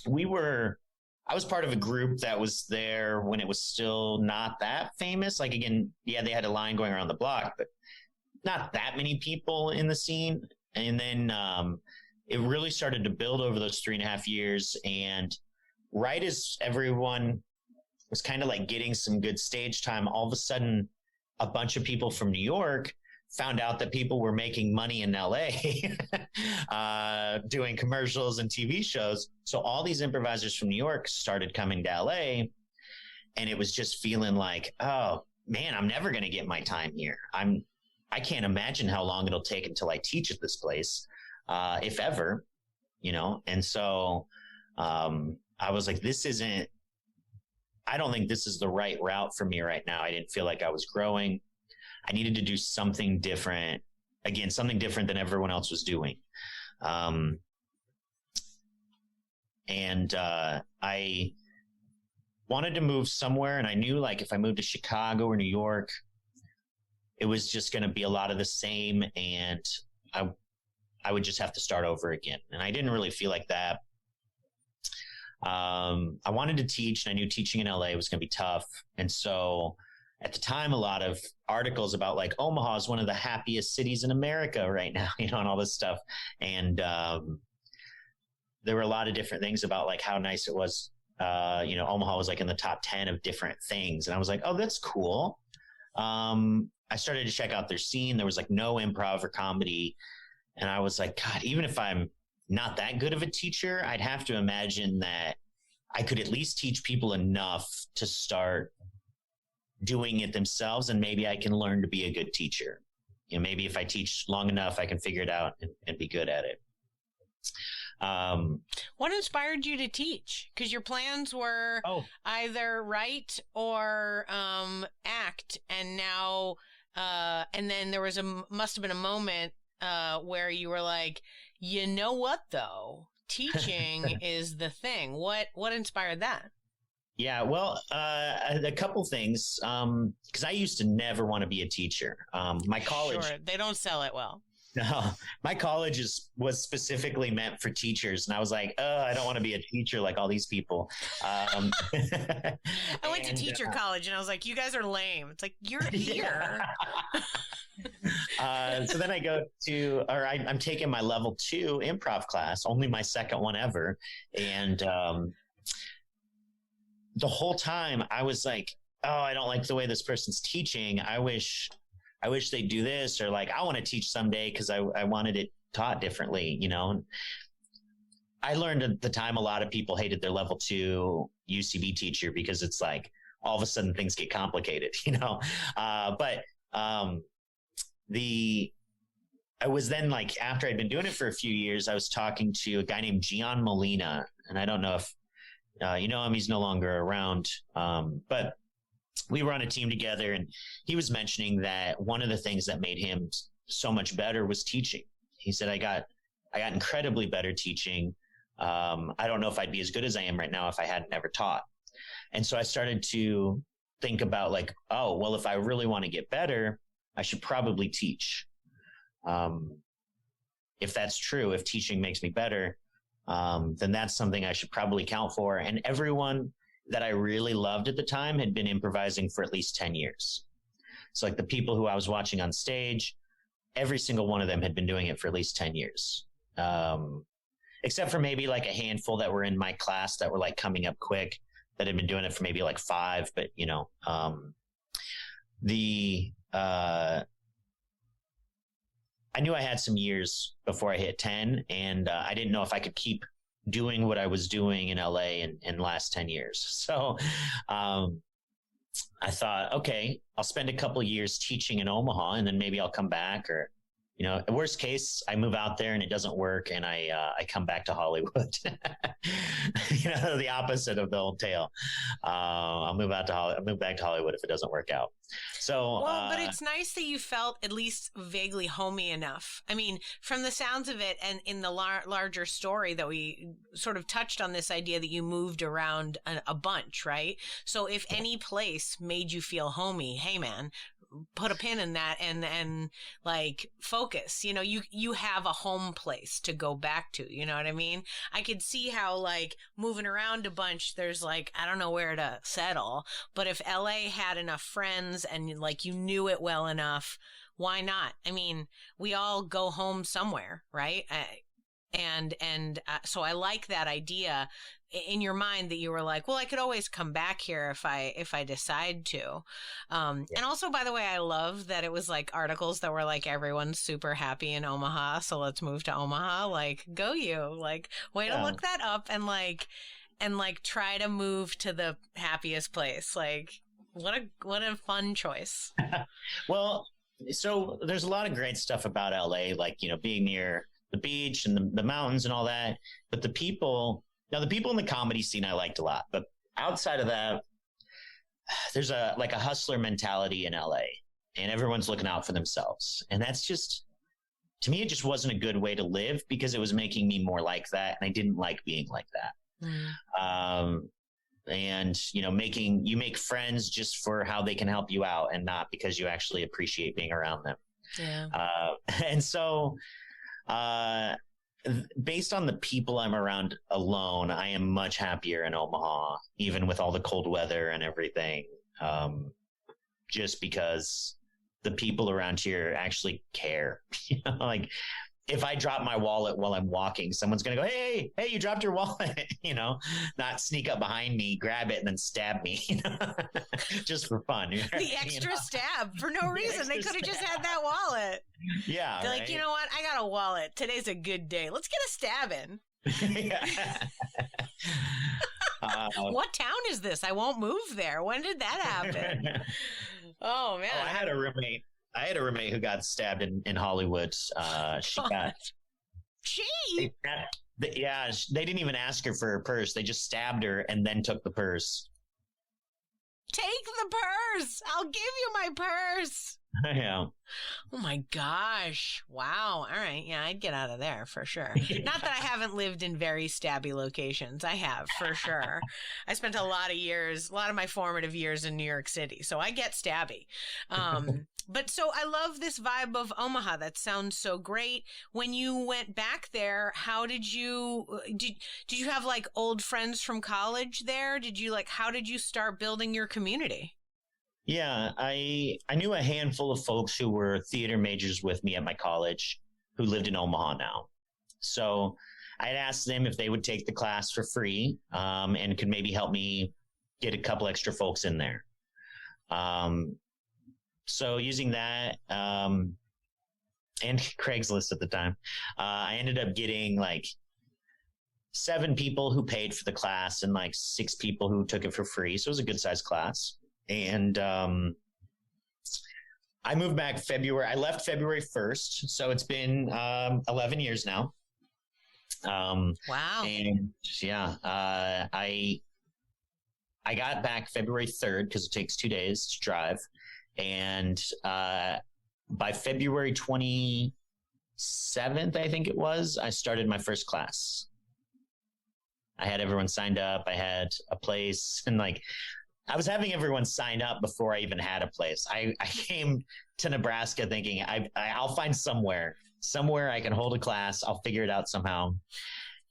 I was part of a group that was there when it was still not that famous. Like, again, yeah, they had a line going around the block, but not that many people in the scene. And then it really started to build over those 3.5 years. And right as everyone was kind of like getting some good stage time, all of a sudden, a bunch of people from New York found out that people were making money in LA doing commercials and TV shows. So all these improvisers from New York started coming to LA, and it was just feeling like, oh man, I'm never going to get my time here. I can't imagine how long it'll take until I teach at this place, if ever, you know? And so, I was like, I don't think this is the right route for me right now. I didn't feel like I was growing. I needed to do something different. Again, something different than everyone else was doing. And I wanted to move somewhere, and I knew like if I moved to Chicago or New York, it was just going to be a lot of the same, and I would just have to start over again. And I didn't really feel like that. I wanted to teach, and I knew teaching in LA was going to be tough. And so at the time, a lot of articles about like Omaha is one of the happiest cities in America right now, you know, and all this stuff. And there were a lot of different things about like how nice it was. You know, Omaha was like in the top 10 of different things. And I was like, oh, that's cool. I I started to check out their scene. There was like no improv or comedy. And I was like, God, even if I'm not that good of a teacher, I'd have to imagine that I could at least teach people enough to start doing it themselves. And maybe I can learn to be a good teacher. You know, maybe if I teach long enough, I can figure it out and be good at it. What inspired you to teach? Because your plans were either write or act, and now and then there was must have been a moment where you were like, you know what though, teaching is the thing. What inspired that? Yeah, well, a couple things. Because I used to never want to be a teacher. My college, sure, they don't sell it well. No, my college was specifically meant for teachers. And I was like, I don't want to be a teacher like all these people. I went to teacher college and I was like, you guys are lame. It's like, you're here. So then I go to, I'm taking my level 2 improv class, only my second one ever. And the whole time I was like, I don't like the way this person's teaching. I wish they'd do this, or like, I want to teach someday because I wanted it taught differently, you know. I learned at the time a lot of people hated their level 2 UCB teacher because it's like all of a sudden things get complicated, you know. But I was then like, after I'd been doing it for a few years, I was talking to a guy named Gian Molina, and I don't know if you know him. He's no longer around, but we were on a team together, and he was mentioning that one of the things that made him so much better was teaching. He said, I got incredibly better teaching. I don't know if I'd be as good as I am right now if I hadn't never taught. And so I started to think about like, well, if I really want to get better, I should probably teach. If that's true, if teaching makes me better, then that's something I should probably count for. And everyone that I really loved at the time had been improvising for at least 10 years. So like the people who I was watching on stage, every single one of them had been doing it for at least 10 years. Except for maybe like a handful that were in my class that were like coming up quick, that had been doing it for maybe like 5. But, you know, I knew I had some years before I hit 10, and I didn't know if I could keep doing what I was doing in LA in the last 10 years. So I thought, okay, I'll spend a couple of years teaching in Omaha, and then maybe I'll come back, or, you know, worst case, I move out there and it doesn't work, and I come back to Hollywood. You know, the opposite of the old tale. I'll move back to Hollywood if it doesn't work out. So, well, but it's nice that you felt at least vaguely homey enough. I mean, from the sounds of it, and in the larger story that we sort of touched on this idea that you moved around a bunch, right? So if any place made you feel homey, hey man, put a pin in that and like focus. You know, you have a home place to go back to. You know what I mean? I could see how like moving around a bunch, there's like, I don't know where to settle. But if LA had enough friends and like you knew it well enough, why not? I mean, we all go home somewhere, right? So I like that idea in your mind that you were like, well, I could always come back here if I decide to. And also, by the way, I love that it was like articles that were like, everyone's super happy in Omaha, so let's move to Omaha. Like, go you. Like, way to look that up and try to move to the happiest place. Like, what a fun choice. Well, so there's a lot of great stuff about LA, like, you know, being near the beach and the mountains and all that. But the people in the comedy scene I liked a lot. But outside of that, there's a hustler mentality in LA, and everyone's looking out for themselves. And that's just, to me, it just wasn't a good way to live, because it was making me more like that. And I didn't like being like that. And, you know, you make friends just for how they can help you out, and not because you actually appreciate being around them. Yeah. And so, based on the people I'm around alone, I am much happier in Omaha, even with all the cold weather and everything. Just because the people around here actually care. You know, like if I drop my wallet while I'm walking, someone's going to go, hey, you dropped your wallet, not sneak up behind me, grab it, and then stab me, just for fun. The extra stab for no reason. They could have just had that wallet. Yeah. They're like, you know what? I got a wallet. Today's a good day. Let's get a stab in. What town is this? I won't move there. When did that happen? Oh, man. I had a roommate who got stabbed in Hollywood. They didn't even ask her for her purse. They just stabbed her and then took the purse. Take the purse. I'll give you my purse. Yeah. Oh my gosh. Wow. All right. Yeah, I'd get out of there for sure. Not that I haven't lived in very stabby locations. I have, for sure. I spent a lot of my formative years in New York City, so I get stabby. But so I love this vibe of Omaha. That sounds so great. When you went back there, how did you have like old friends from college there? How did you start building your community? Yeah, I knew a handful of folks who were theater majors with me at my college who lived in Omaha now. So I'd asked them if they would take the class for free, and could maybe help me get a couple extra folks in there. So using that, and Craigslist at the time, I ended up getting like 7 people who paid for the class and like 6 people who took it for free. So it was a good sized class. And I moved back February. I left February 1st. So it's been 11 years now. Wow. And yeah, I got back February 3rd because it takes 2 days to drive. And by February 27th, I think it was, I started my first class. I had everyone signed up. I had a place, and like, I was having everyone sign up before I even had a place. I came to Nebraska thinking I'll find somewhere I can hold a class. I'll figure it out somehow.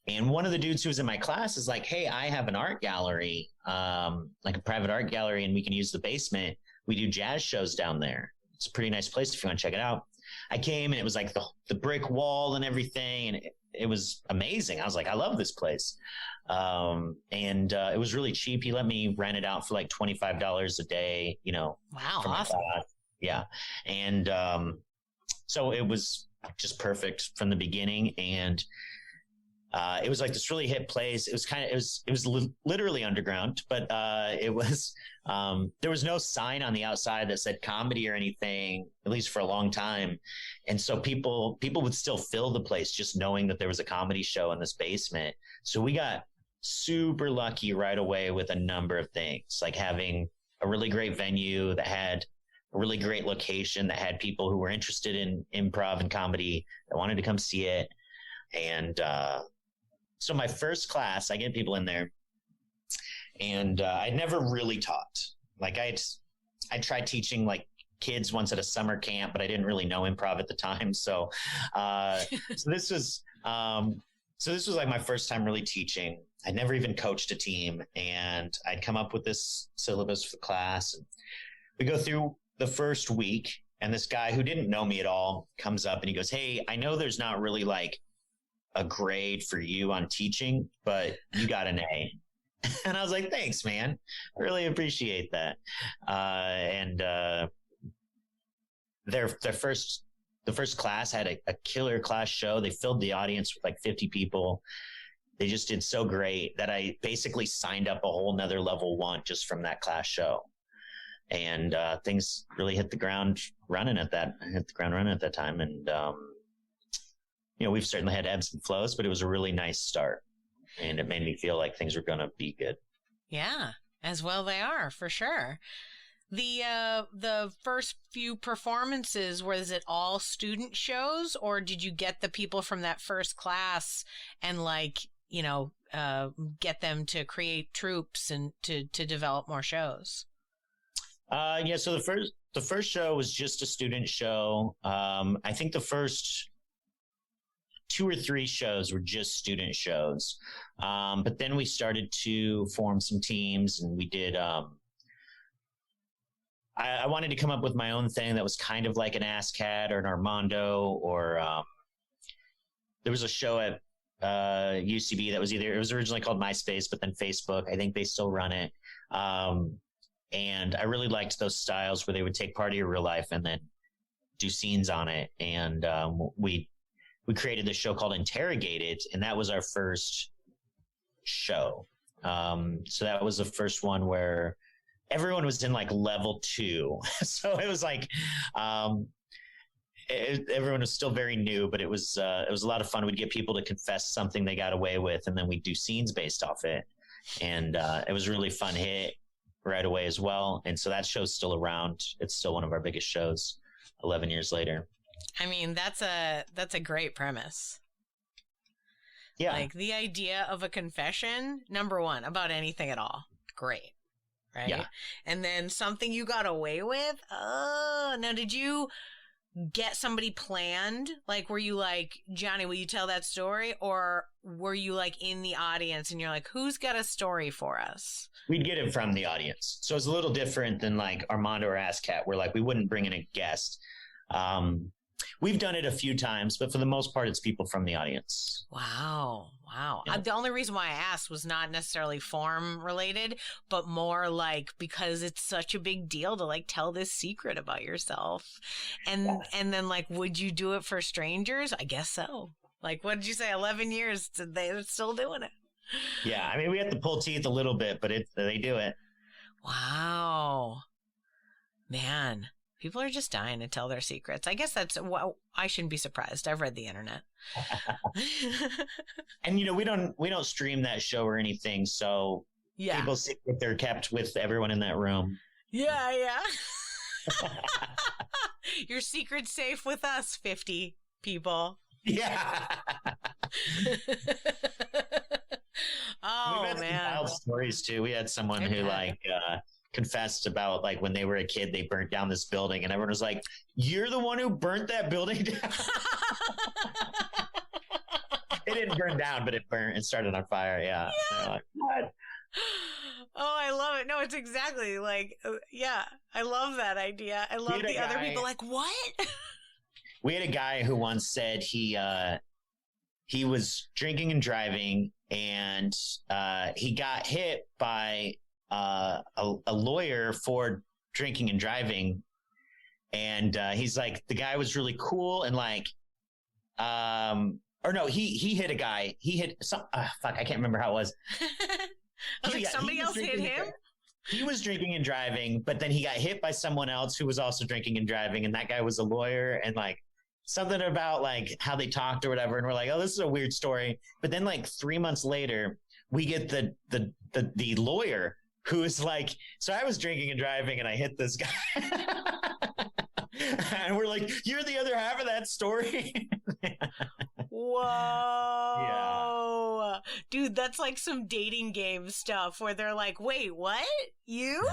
And one of the dudes who was in my class is like, hey, I have an art gallery, like a private art gallery, and we can use the basement. We do jazz shows down there. It's a pretty nice place if you want to check it out. I came and it was like the brick wall and everything. And it was amazing. I was like, I love this place. And it was really cheap. He let me rent it out for like $25 a day, Wow. Awesome. Yeah. And, so it was just perfect from the beginning. And, it was like this really hip place. It was literally underground, but, it was, there was no sign on the outside that said comedy or anything, at least for a long time. And so people would still fill the place just knowing that there was a comedy show in this basement. So we got super lucky right away with a number of things, like having a really great venue that had a really great location, that had people who were interested in improv and comedy that wanted to come see it. And, so my first class, I get people in there, and I never really taught. Like I tried teaching like kids once at a summer camp, but I didn't really know improv at the time. So, so this was like my first time really teaching. I never even coached a team, and I'd come up with this syllabus for the class. And we go through the first week, and this guy who didn't know me at all comes up and he goes, hey, I know there's not really like a grade for you on teaching, but you got an A. And I was like, thanks, man. I really appreciate that. The first class had a killer class show. They filled the audience with like 50 people. They just did so great that I basically signed up a whole nother level 1 just from that class show. And things really hit the ground running at that time. And, we've certainly had ebbs and flows, but it was a really nice start, and it made me feel like things were going to be good. Yeah, as well they are, for sure. The first few performances, was it all student shows, or did you get the people from that first class and get them to create troupes and to develop more shows? Yeah. So the first show was just a student show. I think the first 2 or 3 shows were just student shows. But then we started to form some teams, and we did, I wanted to come up with my own thing that was kind of like an ASCAD or an Armando, or, there was a show at UCB that was it was originally called MySpace, but then Facebook. I think they still run it. And I really liked those styles where they would take part of your real life and then do scenes on it. And we created this show called Interrogated, and that was our first show. So that was the first one where everyone was in like level 2. So it was like, everyone was still very new, but it was a lot of fun. We'd get people to confess something they got away with, and then we'd do scenes based off it. And it was a really fun hit right away as well. And so that show's still around. It's still one of our biggest shows 11 years later. I mean, that's a great premise. Yeah. Like the idea of a confession, number one, about anything at all. Great. Right. Yeah. And then something you got away with. Oh, now did you get somebody planned? Like, were you like, Johnny, will you tell that story? Or were you like in the audience and you're like, who's got a story for us? We'd get it from the audience. So it's a little different than like Armando or ASCAT, where like we wouldn't bring in a guest. We've done it a few times, but for the most part, it's people from the audience. Wow. Yeah. The only reason why I asked was not necessarily form related, but more like because it's such a big deal to like tell this secret about yourself. And then like, would you do it for strangers? I guess so. Like, what did you say? 11 years. They're still doing it. Yeah. I mean, we have to pull teeth a little bit, but they do it. Wow. Man. People are just dying to tell their secrets. I guess well, I shouldn't be surprised. I've read the internet. And we don't stream that show or anything, so yeah, people's secrets they're kept with everyone in that room. Yeah. Your secret's safe with us, 50 people. Yeah. Oh, We've had man. some wild stories too. We had someone who confessed about like when they were a kid, they burnt down this building, and everyone was like, "You're the one who burnt that building down." It didn't burn down, but it burnt and started on fire. Yeah. Like, what? Oh, I love it. No, it's exactly like, yeah, I love that idea. I love the other people like, what? We had a guy who once said he was drinking and driving, and he got hit by a lawyer for drinking and driving. And he's like, the guy was really cool and like, or no, he hit a guy. He hit some, fuck, I can't remember how it was. I was like, somebody else hit him? He was drinking and driving, but then he got hit by someone else who was also drinking and driving. And that guy was a lawyer, and like something about like how they talked or whatever. And we're like, oh, this is a weird story. But then like 3 months later, we get the lawyer who is like, so I was drinking and driving and I hit this guy. And we're like, you're the other half of that story. Whoa. Yeah. Dude, that's like some dating game stuff where they're like, wait, what? You?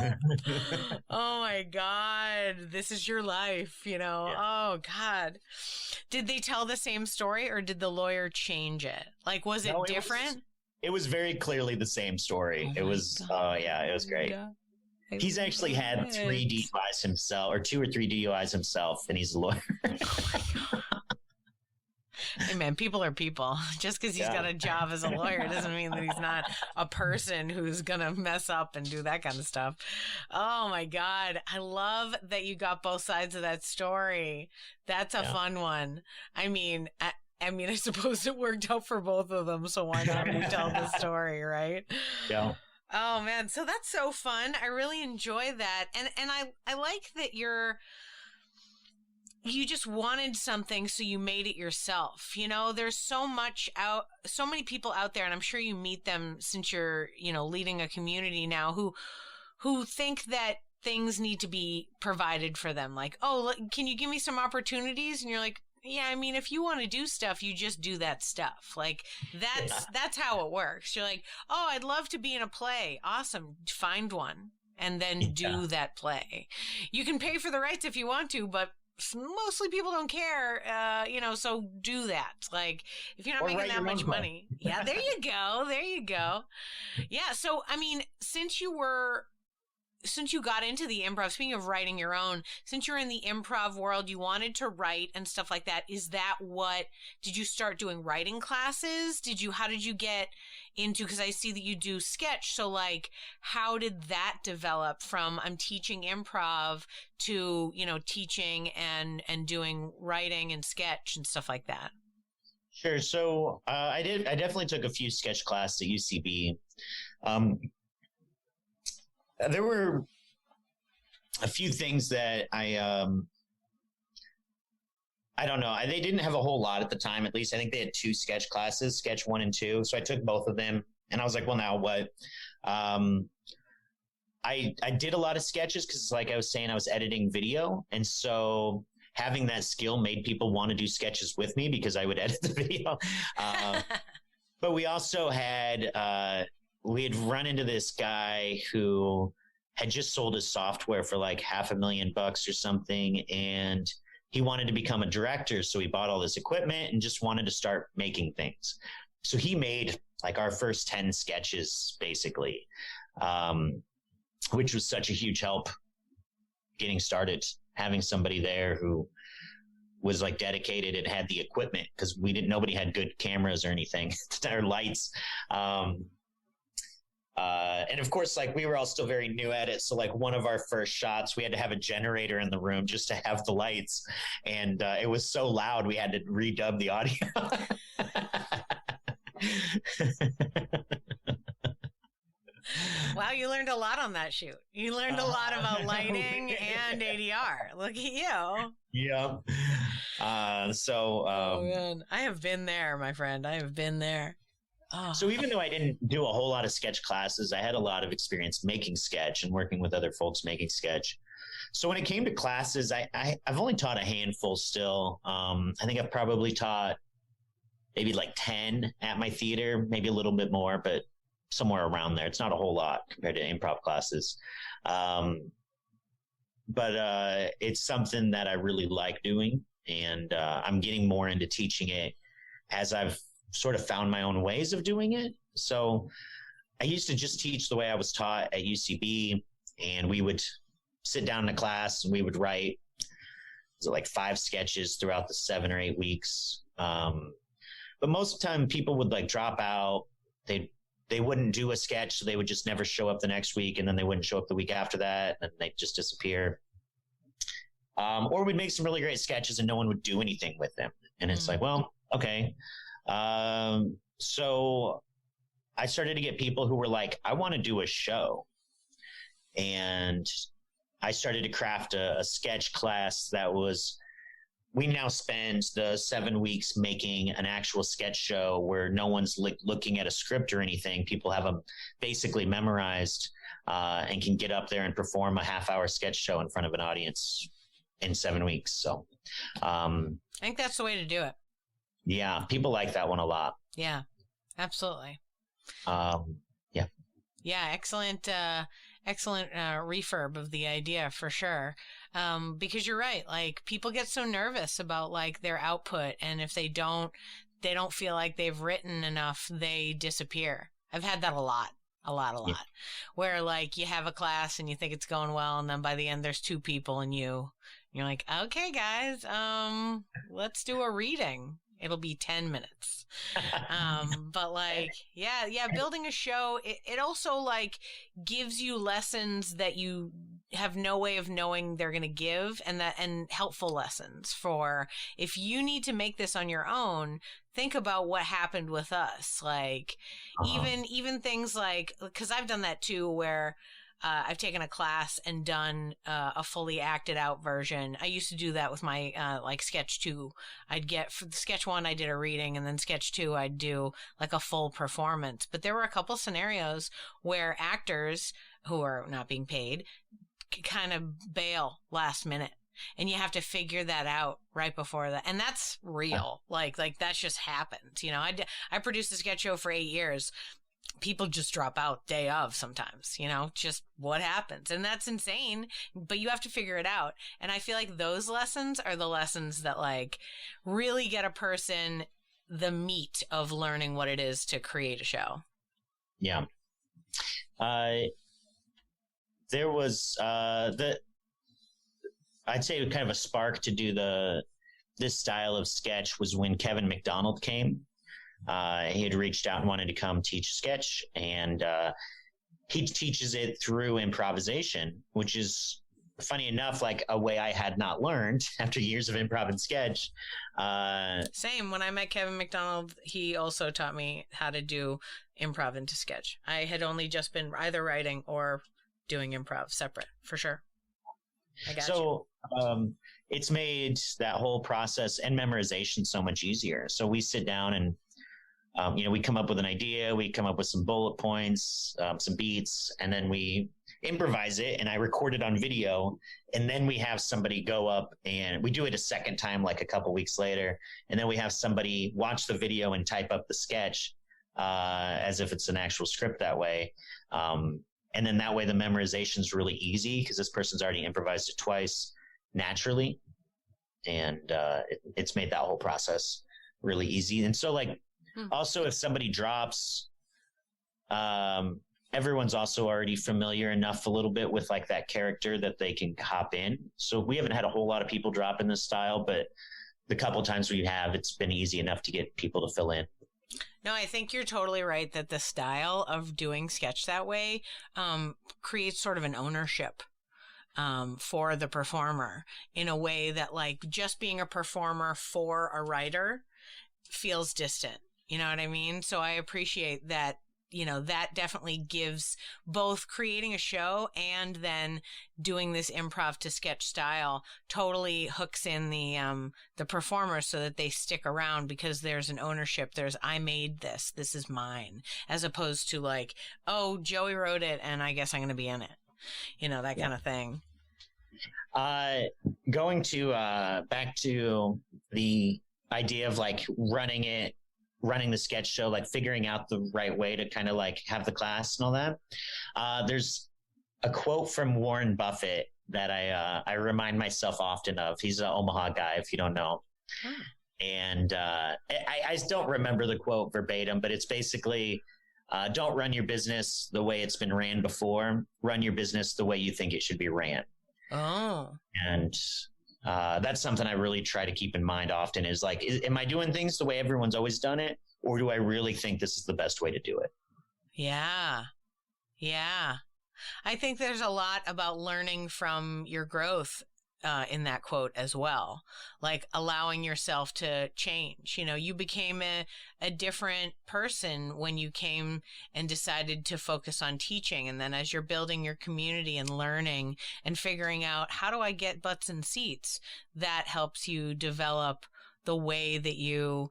Oh my God. This is your life, Yeah. Oh God. Did they tell the same story or did the lawyer change it? Like, was it different? It was very clearly the same story. It was, it was great. He's actually had 3 DUIs himself, or 2 or 3 DUIs himself, and he's a lawyer. Oh my God. Hey man, people are people. Just because he's got a job as a lawyer doesn't mean that he's not a person who's going to mess up and do that kind of stuff. Oh my God. I love that you got both sides of that story. That's a fun one. I mean, I suppose it worked out for both of them, so why not retell the story, right? Yeah. Oh man, so that's so fun. I really enjoy that. And I like that you just wanted something, so you made it yourself. There's so many people out there, and I'm sure you meet them since you're, leading a community now who think that things need to be provided for them. Like, oh, can you give me some opportunities? And you're like, yeah, I mean, if you want to do stuff, you just do that stuff. Like, that's how it works. You're like, oh, I'd love to be in a play. Awesome. Find one and then do that play. You can pay for the rights if you want to, but mostly people don't care, so do that. Like, if you're not making that much money. Yeah, there you go. Yeah, so, I mean, since you were since you got into the improv, speaking of writing your own, since you're in the improv world, you wanted to write and stuff like that. Did you start doing writing classes? How did you get into, because I see that you do sketch. So like, how did that develop from I'm teaching improv to, teaching and doing writing and sketch and stuff like that? Sure. So I definitely took a few sketch classes at UCB. There were a few things that I don't know. They didn't have a whole lot at the time. At least I think they had 2 sketch classes, sketch 1 and 2. So I took both of them, and I was like, well, now what? I did a lot of sketches because, like I was saying, I was editing video, and so having that skill made people want to do sketches with me because I would edit the video. But we also had we had run into this guy who had just sold his software for like $500,000 or something. And he wanted to become a director. So he bought all this equipment and just wanted to start making things. So he made like our first 10 sketches, basically, which was such a huge help getting started, having somebody there who was like dedicated and had the equipment, because nobody had good cameras or anything or lights. And of course, like we were all still very new at it. So like one of our first shots, we had to have a generator in the room just to have the lights. And it was so loud, we had to redub the audio. Wow, you learned a lot on that shoot. You learned a lot about lighting and ADR. Look at you. Yeah. Oh, man. I have been there, my friend. I have been there. Oh. So even though I didn't do a whole lot of sketch classes, I had a lot of experience making sketch and working with other folks making sketch. So when it came to classes, I've only taught a handful still. I think I've probably taught maybe like 10 at my theater, maybe a little bit more, but somewhere around there. It's not a whole lot compared to improv classes. But it's something that I really like doing, and I'm getting more into teaching it as I've sort of found my own ways of doing it. So I used to just teach the way I was taught at UCB, and we would sit down in a class and we would write like 5 sketches throughout the 7 or 8 weeks. But most of the time people would like drop out. They wouldn't do a sketch, so they would just never show up the next week, and then they wouldn't show up the week after that, and they'd just disappear. Or we'd make some really great sketches and no one would do anything with them. And it's like, well, okay. So I started to get people who were like, I want to do a show. And I started to craft a sketch class that was, we now spend the 7 weeks making an actual sketch show where no one's looking at a script or anything. People have them basically memorized, and can get up there and perform a half-hour sketch show in front of an audience in 7 weeks. So, I think that's the way to do it. Yeah. People like that one a lot. Yeah, absolutely. Yeah. Yeah. Excellent refurb of the idea for sure. Because you're right. Like people get so nervous about like their output. And if they don't feel like they've written enough, they disappear. I've had that a lot. Yeah. Where like you have a class and you think it's going well. And then by the end there's 2 people and you're like, okay, guys, let's do a reading. It'll be 10 minutes. But like, yeah, building a show, it also like gives you lessons that you have no way of knowing they're going to give, and helpful lessons for if you need to make this on your own. Think about what happened with us. Like even things like, cause I've done that too, where I've taken a class and done a fully acted out version. I used to do that with my like sketch 2. I'd get for the sketch 1, I did a reading, and then sketch 2, I'd do like a full performance. But there were a couple scenarios where actors who are not being paid kind of bail last minute. And you have to figure that out right before that. And that's real. Like that's just happened. You know, I produced a sketch show for 8 years. People just drop out day of sometimes, you know, just what happens. And that's insane, but you have to figure it out. And I feel like those lessons are the lessons that like really get a person the meat of learning what it is to create a show. Yeah. there was I'd say kind of a spark to do this style of sketch was when Kevin McDonald came. He had reached out and wanted to come teach sketch, and he teaches it through improvisation, which is funny enough, like a way I had not learned after years of improv and sketch. Same. When I met Kevin McDonald, he also taught me how to do improv into sketch. I had only just been either writing or doing improv separate, for sure. I got you. It's made that whole process and memorization so much easier. So we sit down and, we come up with an idea, we come up with some bullet points, some beats, and then we improvise it, and I record it on video. And then we have somebody go up and we do it a second time, like a couple weeks later. And then we have somebody watch the video and type up the sketch, as if it's an actual script that way. And then that way the memorization is really easy because this person's already improvised it twice naturally. And it's made that whole process really easy. And so also if somebody drops, everyone's also already familiar enough a little bit with like that character that they can hop in. So we haven't had a whole lot of people drop in this style, but the couple times we have, it's been easy enough to get people to fill in. No, I think you're totally right that the style of doing sketch that way creates sort of an ownership for the performer in a way that like just being a performer for a writer feels distant. You know what I mean? So I appreciate that. That definitely gives both creating a show and then doing this improv to sketch style totally hooks in the performers so that they stick around because there's an ownership. There's, I made this is mine, as opposed to like, oh, Joey wrote it and I guess I'm going to be in it. That kind of thing. Going to, back to the idea of like running the sketch show, like figuring out the right way to kind of like have the class and all that. There's a quote from Warren Buffett that I remind myself often of. He's an Omaha guy, if you don't know. And I don't remember the quote verbatim, but it's basically, don't run your business the way it's been ran before. Run your business the way you think it should be ran. Oh. And that's something I really try to keep in mind often is like, am I doing things the way everyone's always done it? Or do I really think this is the best way to do it? Yeah. Yeah. I think there's a lot about learning from your growth in that quote as well, like allowing yourself to change. You became a different person when you came and decided to focus on teaching. And then as you're building your community and learning and figuring out how do I get butts in seats, that helps you develop the way that you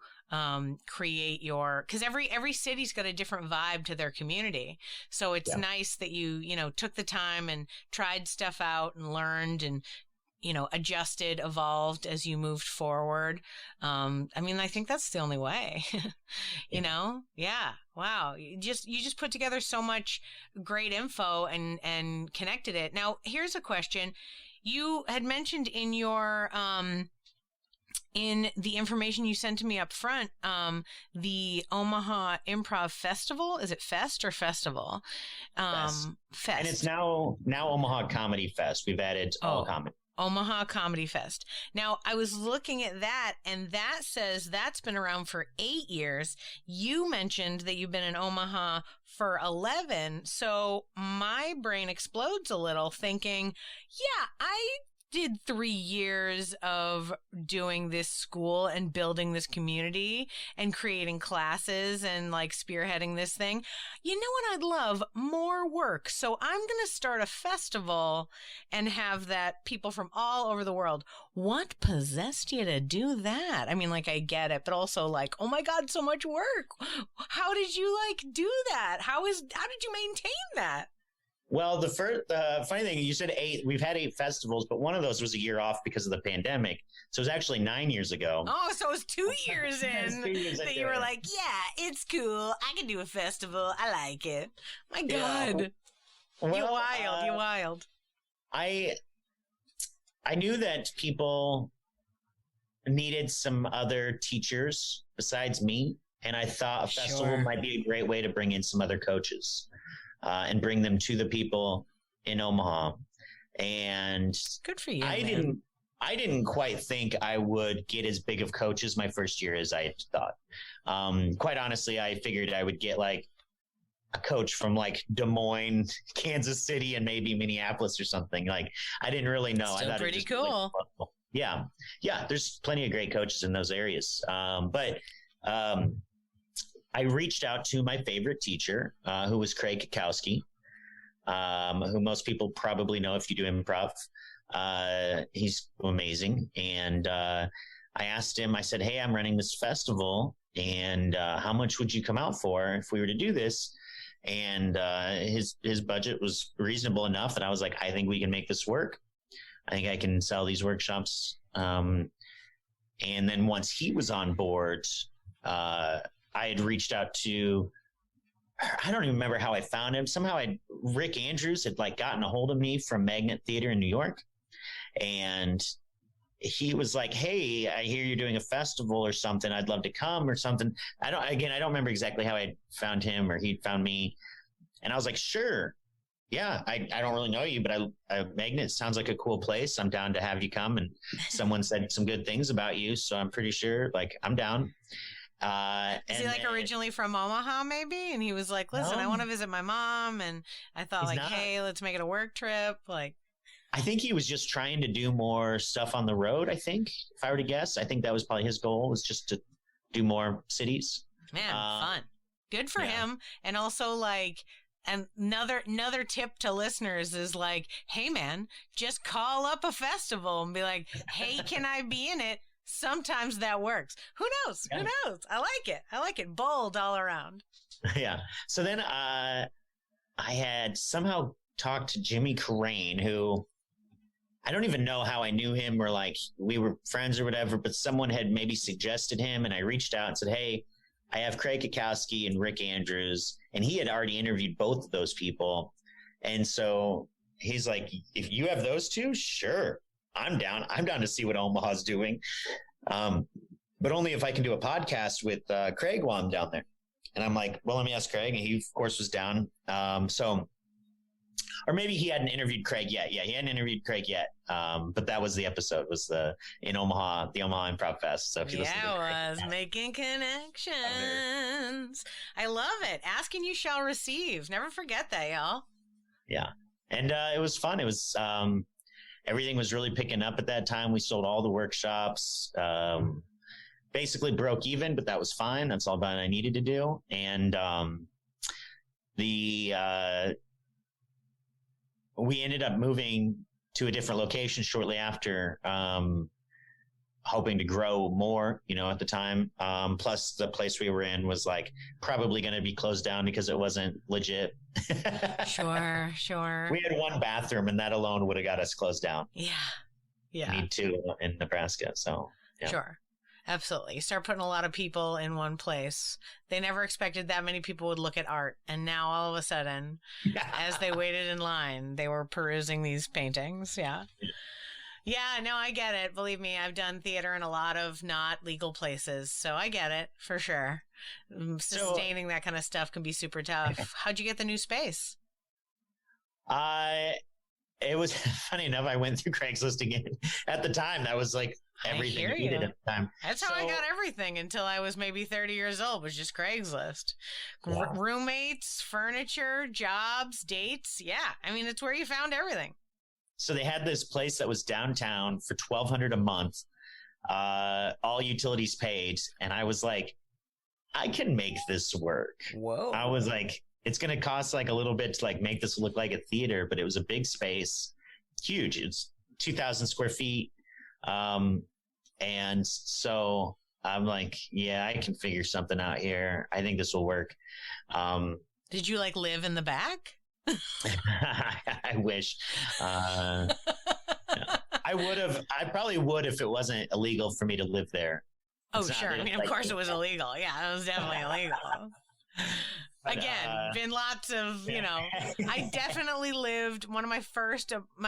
create because every city's got a different vibe to their community. So it's nice that you took the time and tried stuff out and learned and adjusted, evolved as you moved forward. I think that's the only way, Yeah. Wow. You just put together so much great info and connected it. Now, here's a question. You had mentioned in your, in the information you sent to me up front, the Omaha Improv Festival. Is it Fest or Festival? Fest. Fest. And it's now Omaha Comedy Fest. We've added all comedy. Omaha Comedy Fest. Now, I was looking at that, and that says that's been around for 8 years. You mentioned that you've been in Omaha for 11, so my brain explodes a little thinking, yeah, I did 3 years of doing this school and building this community and creating classes and like spearheading this thing. You know what I'd love? More work. So I'm going to start a festival and have that people from all over the world. What possessed you to do that? I get it, but also like, oh my God, so much work. How did you do that? How did you maintain that? Well, the funny thing, you said 8, we've had 8 festivals, but one of those was a year off because of the pandemic. So it was actually 9 years ago. Oh, so it was 2 years in that you were like, yeah, it's cool. I can do a festival. I like it. My God. Well, you wild. I knew that people needed some other teachers besides me. And I thought a festival might be a great way to bring in some other coaches. And bring them to the people in Omaha, and good for you. I didn't quite think I would get as big of coaches my first year as I thought. Quite honestly, I figured I would get like a coach from like Des Moines, Kansas City, and maybe Minneapolis or something. Like, I didn't really know. Still I thought pretty cool. Yeah. There's plenty of great coaches in those areas. But I reached out to my favorite teacher, who was Craig Kukowski, who most people probably know if you do improv. He's amazing. And I asked him, I said, hey, I'm running this festival, and how much would you come out for if we were to do this? And his budget was reasonable enough. And I was like, I think we can make this work. I think I can sell these workshops. And then once he was on board, I had reached out to, I don't even remember how I found him. Somehow Rick Andrews had like gotten a hold of me from Magnet Theater in New York. And he was like, hey, I hear you're doing a festival or something. I'd love to come or something. I don't remember exactly how I found him or he'd found me. And I was like, sure. Yeah, I don't really know you, but Magnet sounds like a cool place. I'm down to have you come. And someone said some good things about you. So I'm pretty sure, like, I'm down. Is he like originally from Omaha maybe? And he was like, listen, I want to visit my mom. And I thought like, hey, let's make it a work trip. Like, I think he was just trying to do more stuff on the road. I think, if I were to guess, I think that was probably his goal, was just to do more cities. Man, fun. Good for him. And also like, another tip to listeners is like, hey man, just call up a festival and be like, hey, can I be in it? Sometimes that works. Who knows? Yeah. Who knows? I like it. Bold all around. Yeah. So then I had somehow talked to Jimmy Crane, who I don't even know how I knew him, or like we were friends or whatever, but someone had maybe suggested him, and I reached out and said, hey, I have Craig Kukowski and Rick Andrews, and he had already interviewed both of those people. And so he's like, if you have those two, sure, I'm down. I'm down to see what Omaha's doing. But only if I can do a podcast with Craig while I'm down there. And I'm like, well, let me ask Craig. And he, of course, was down. Or maybe he hadn't interviewed Craig yet. Yeah, he hadn't interviewed Craig yet. But that was the episode, was in Omaha, the Omaha Improv Fest. So if you listen to Craig, making connections. I love it. Asking you shall receive. Never forget that, y'all. Yeah. And it was fun. It was everything was really picking up at that time. We sold all the workshops, basically broke even, but that was fine. That's all that I needed to do. And we ended up moving to a different location shortly after, hoping to grow more, at the time. Plus the place we were in was like probably going to be closed down because it wasn't legit. Sure. We had one bathroom, and that alone would have got us closed down. Yeah. Need two in Nebraska. So yeah. Sure. Absolutely. You start putting a lot of people in one place. They never expected that many people would look at art. And now all of a sudden, as they waited in line, they were perusing these paintings. Yeah. Yeah, no, I get it. Believe me, I've done theater in a lot of not legal places. So I get it for sure. Sustaining that kind of stuff can be super tough. How'd you get the new space? It was funny enough. I went through Craigslist again. At the time, that was like everything I needed at the time. That's how I got everything until I was maybe 30 years old, was just Craigslist. Wow. Roommates, furniture, jobs, dates. Yeah. I mean, it's where you found everything. So they had this place that was downtown for $1,200 a month, all utilities paid. And I was like, I can make this work. Whoa. I was like, it's going to cost like a little bit to like make this look like a theater, but it was a big space, huge. It's 2,000 square feet. And so I'm like, yeah, I can figure something out here. I think this will work. Did you like live in the back? I wish. I probably would if it wasn't illegal for me to live there. Oh, sure. I mean, of course it was illegal. Yeah, it was definitely illegal. Again, been lots of, I definitely lived, one of my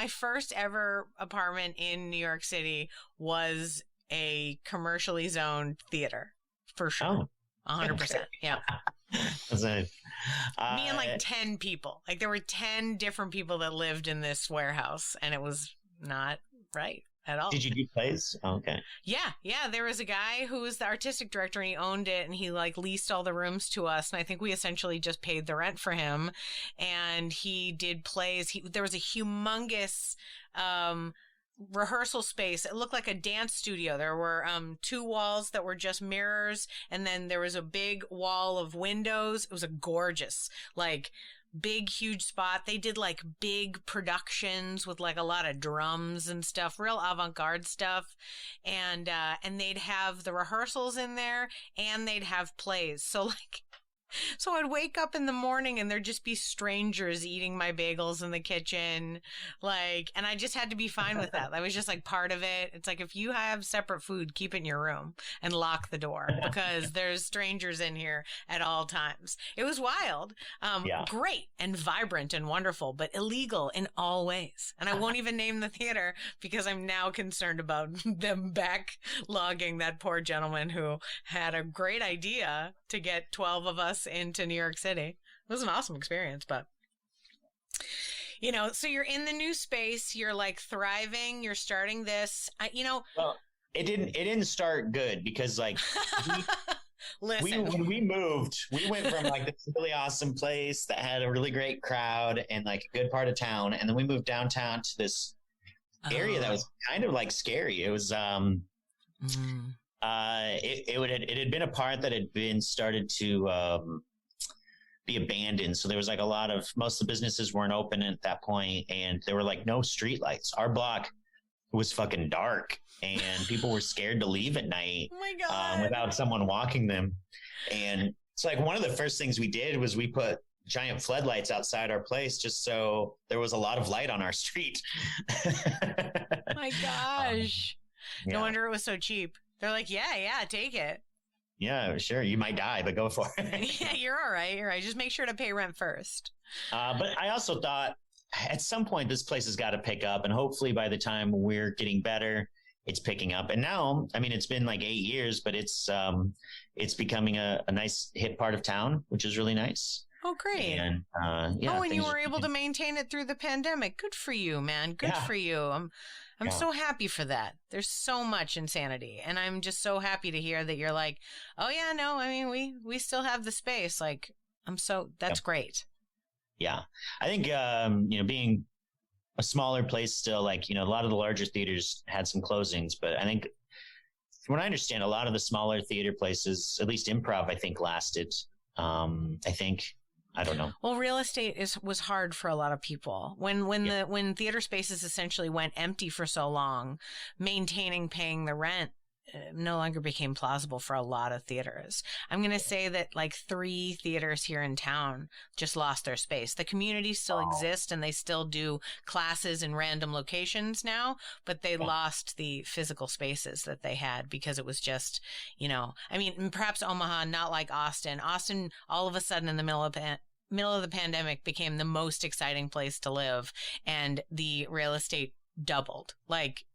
first ever apartment in New York City was a commercially zoned theater, for sure. 100%. Yeah. That's nice. Me and like 10 people. Like there were 10 different people that lived in this warehouse, and it was not right at all. Did you do plays? Oh, okay. Yeah. There was a guy who was the artistic director, and he owned it, and he like leased all the rooms to us. And I think we essentially just paid the rent for him. And he did plays. There was a humongous rehearsal space. It looked like a dance studio. There were 2 walls that were just mirrors, and then there was a big wall of windows. It was a gorgeous, like, big, huge spot. They did like big productions with like a lot of drums and stuff, real avant-garde stuff. And they'd have the rehearsals in there, and they'd have plays. So I'd wake up in the morning and there'd just be strangers eating my bagels in the kitchen. And I just had to be fine with that. That was just like part of it. It's like, if you have separate food, keep it in your room and lock the door, because there's strangers in here at all times. It was wild. Great and vibrant and wonderful, but illegal in all ways. And I won't even name the theater because I'm now concerned about them backlogging that poor gentleman who had a great idea to get 12 of us into New York City. It was an awesome experience, but so you're in the new space, you're like thriving, you're starting this, Well, it didn't start good because like listen, when we moved, we went from like this really awesome place that had a really great crowd and like a good part of town, and then we moved downtown to this area that was kind of like scary. It was it had been a part that had been started to be abandoned. So there was like most of the businesses weren't open at that point, and there were like no street lights. Our block was fucking dark, and people were scared to leave at night without someone walking them. And it's like one of the first things we did was we put giant floodlights outside our place just so there was a lot of light on our street. My gosh. No wonder it was so cheap. They're like, yeah, take it. Yeah, sure. You might die, but go for it. Yeah, you're all right. You're right. Just make sure to pay rent first. But I also thought at some point this place has got to pick up, and hopefully by the time we're getting better, it's picking up. And now, I mean, it's been like 8 years, but it's becoming a nice hip part of town, which is really nice. Oh, great. And, and you were able to maintain it through the pandemic. Good for you, man. Good for you. I'm so happy for that. There's so much insanity. And I'm just so happy to hear that you're like, oh, yeah, no, I mean, we still have the space. Like, that's great. Yeah. I think, being a smaller place still, like, a lot of the larger theaters had some closings, but I think from what I understand, a lot of the smaller theater places, at least Improv, I think lasted. I don't know. Well, real estate was hard for a lot of people. When theater spaces essentially went empty for so long, paying the rent no longer became plausible for a lot of theaters. I'm going to say that like 3 theaters here in town just lost their space. The communities still exist, and they still do classes in random locations now, but they lost the physical spaces that they had because it was just, perhaps Omaha, not like Austin. Austin, all of a sudden in the middle of the pandemic, became the most exciting place to live, and the real estate doubled. Like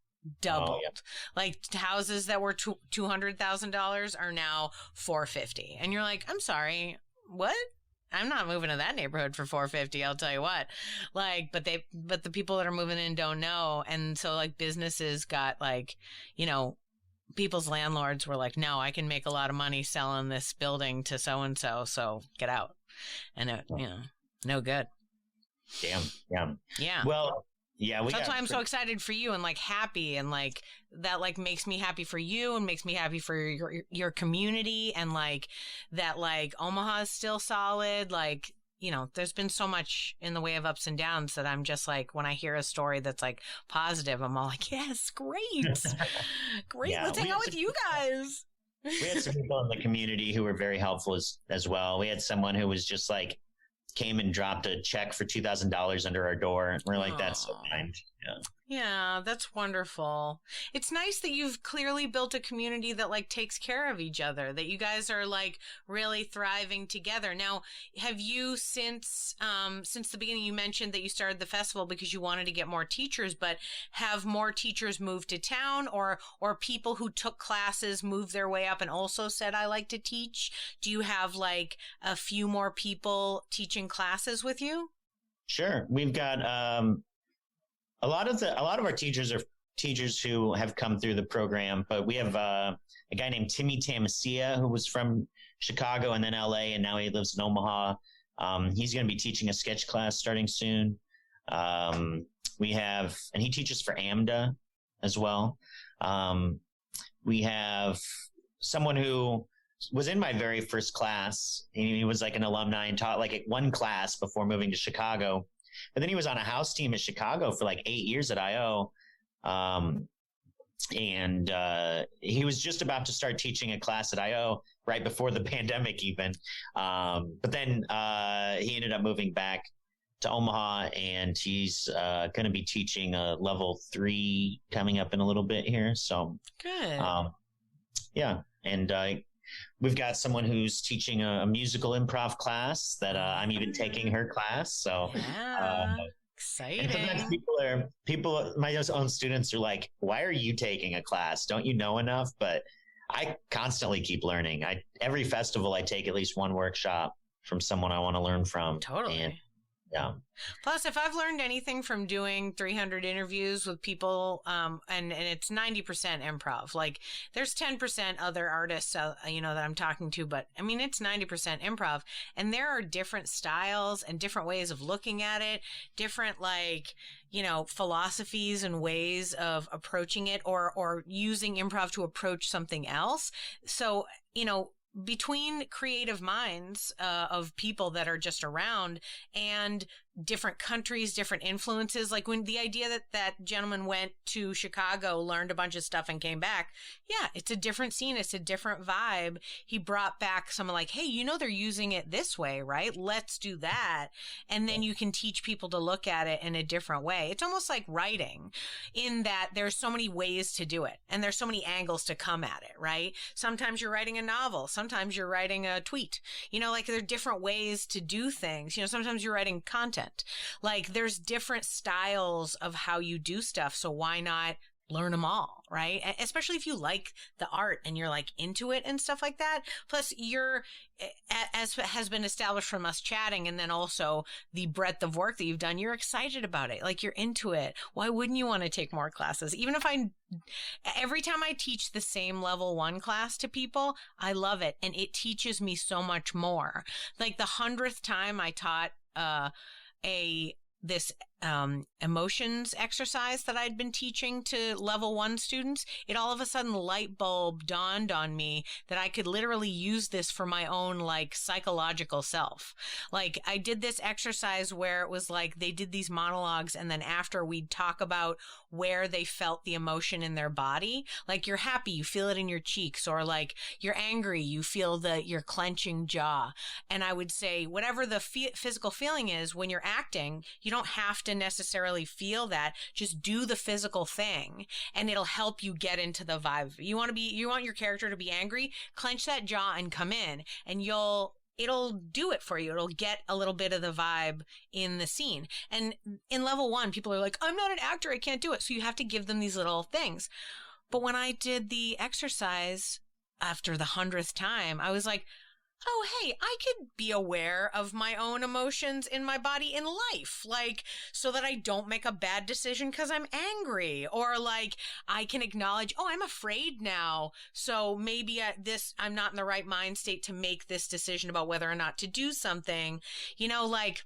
houses that were $200,000 are now $450,000, and you're like, I'm sorry, what? I'm not moving to that neighborhood for $450,000. I'll tell you what. But the people that are moving in don't know, and so like businesses got like, people's landlords were like, no, I can make a lot of money selling this building to so and so, so get out, and it, no good. Damn. Yeah. Well. Yeah, that's why I'm so excited for you and like happy, and like that like makes me happy for you and makes me happy for your community, and like that like Omaha is still solid. Like, there's been so much in the way of ups and downs that I'm just like, when I hear a story that's like positive, I'm all like, yes, great. Great. Yeah, let's hang out with you guys. We had some people in the community who were very helpful as well. We had someone who was just like, came and dropped a check for $2,000 under our door. And we're like, that's so kind. Yeah, that's wonderful. It's nice that you've clearly built a community that like takes care of each other, that you guys are like really thriving together. Now, have you since the beginning, you mentioned that you started the festival because you wanted to get more teachers, but have more teachers moved to town or people who took classes moved their way up and also said, I like to teach? Do you have like a few more people teaching classes with you? Sure. We've got, a lot of our teachers are teachers who have come through the program, but we have a guy named Timmy Tamasia who was from Chicago and then LA, and now he lives in Omaha. He's going to be teaching a sketch class starting soon. And he teaches for AMDA as well. We have someone who was in my very first class. He was like an alumni and taught like one class before moving to Chicago. But then he was on a house team in Chicago for like 8 years at IO. And he was just about to start teaching a class at IO right before the pandemic even. But then he ended up moving back to Omaha, and he's going to be teaching a level 3 coming up in a little bit here. So good. Yeah. And we've got someone who's teaching a musical improv class that I'm even taking her class. So exciting. And sometimes my own students are like, why are you taking a class? Don't you know enough? But I constantly keep learning. Every festival I take at least one workshop from someone I want to learn from. Totally. And, yeah. Plus, if I've learned anything from doing 300 interviews with people, and it's 90% improv, like there's 10% other artists, that I'm talking to, but I mean, it's 90% improv, and there are different styles and different ways of looking at it, different philosophies and ways of approaching it or using improv to approach something else. So, between creative minds of people that are just around and different countries, different influences, like when the idea that gentleman went to Chicago, learned a bunch of stuff and came back. Yeah, it's a different scene. It's a different vibe. He brought back some like, hey, they're using it this way, right? Let's do that. And then you can teach people to look at it in a different way. It's almost like writing in that there's so many ways to do it and there's so many angles to come at it, right? Sometimes you're writing a novel. Sometimes you're writing a tweet, like there are different ways to do things. Sometimes you're writing content. Like there's different styles of how you do stuff. So why not learn them all, right? Especially if you like the art and you're like into it and stuff like that. Plus you're, as has been established from us chatting, and then also the breadth of work that you've done, you're excited about it. Like you're into it. Why wouldn't you want to take more classes? Even if every time I teach the same level 1 class to people, I love it. And it teaches me so much more. Like the 100th time I taught, this emotions exercise that I'd been teaching to level 1 students, it all of a sudden light bulb dawned on me that I could literally use this for my own like psychological self. Like I did this exercise where it was like they did these monologues, and then after we'd talk about where they felt the emotion in their body. Like you're happy, you feel it in your cheeks, or like you're angry, you feel your clenching jaw. And I would say whatever the physical feeling is when you're acting, you don't have to necessarily feel that. Just do the physical thing and it'll help you get into the vibe. You want your character to be angry, clench that jaw and come in, and it'll do it for you. It'll get a little bit of the vibe in the scene. And in level 1, people are like, I'm not an actor, I can't do it. So you have to give them these little things. But when I did the exercise after the 100th time, I was like, oh, hey, I could be aware of my own emotions in my body in life, like, so that I don't make a bad decision because I'm angry, or like I can acknowledge, oh, I'm afraid now. So maybe I'm not in the right mind state to make this decision about whether or not to do something, like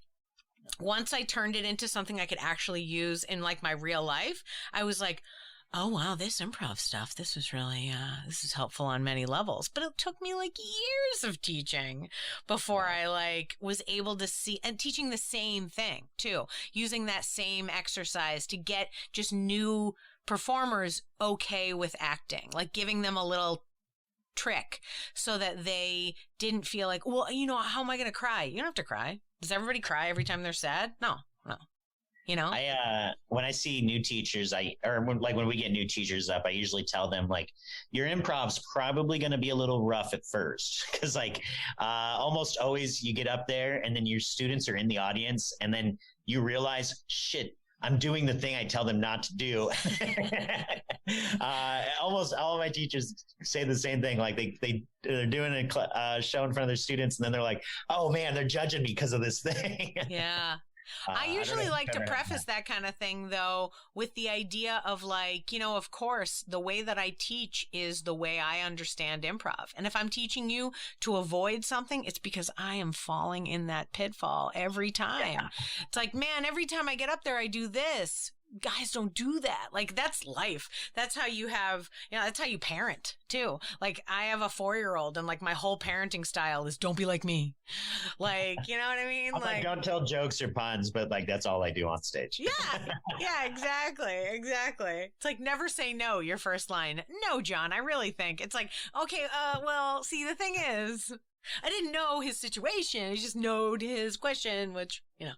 once I turned it into something I could actually use in like my real life, I was like, oh, wow, this improv stuff, this was really, this is helpful on many levels. But it took me like years of teaching before I like was able to see, and teaching the same thing too, using that same exercise to get just new performers okay with acting, like giving them a little trick so that they didn't feel like, well, how am I going to cry? You don't have to cry. Does everybody cry every time they're sad? No. you know? When I see new teachers, when we get new teachers up, I usually tell them like, your improv's probably going to be a little rough at first. Cause like, almost always you get up there and then your students are in the audience and then you realize, shit, I'm doing the thing I tell them not to do. Almost all of my teachers say the same thing. Like they're doing a show in front of their students and then they're like, oh man, they're judging me because of this thing. Yeah. I usually like to preface that kind of thing, though, with the idea of like, you know, of course, the way that I teach is the way I understand improv. And if I'm teaching you to avoid something, it's because I am falling in that pitfall every time. Yeah. It's like, man, every time I get up there, I do this. Guys don't do that. Like, that's life. That's how you have, you know, that's how you parent too. Like, I have a 4-year-old and like my whole parenting style is don't be like me. Like, you know what I mean? I'm like, don't tell jokes or puns, but like, that's all I do on stage. Yeah, exactly. It's like, never say no, your first line. No, John, I really think. It's like, okay, well, see, the thing is, I didn't know his situation. I just knowed his question, which, you know,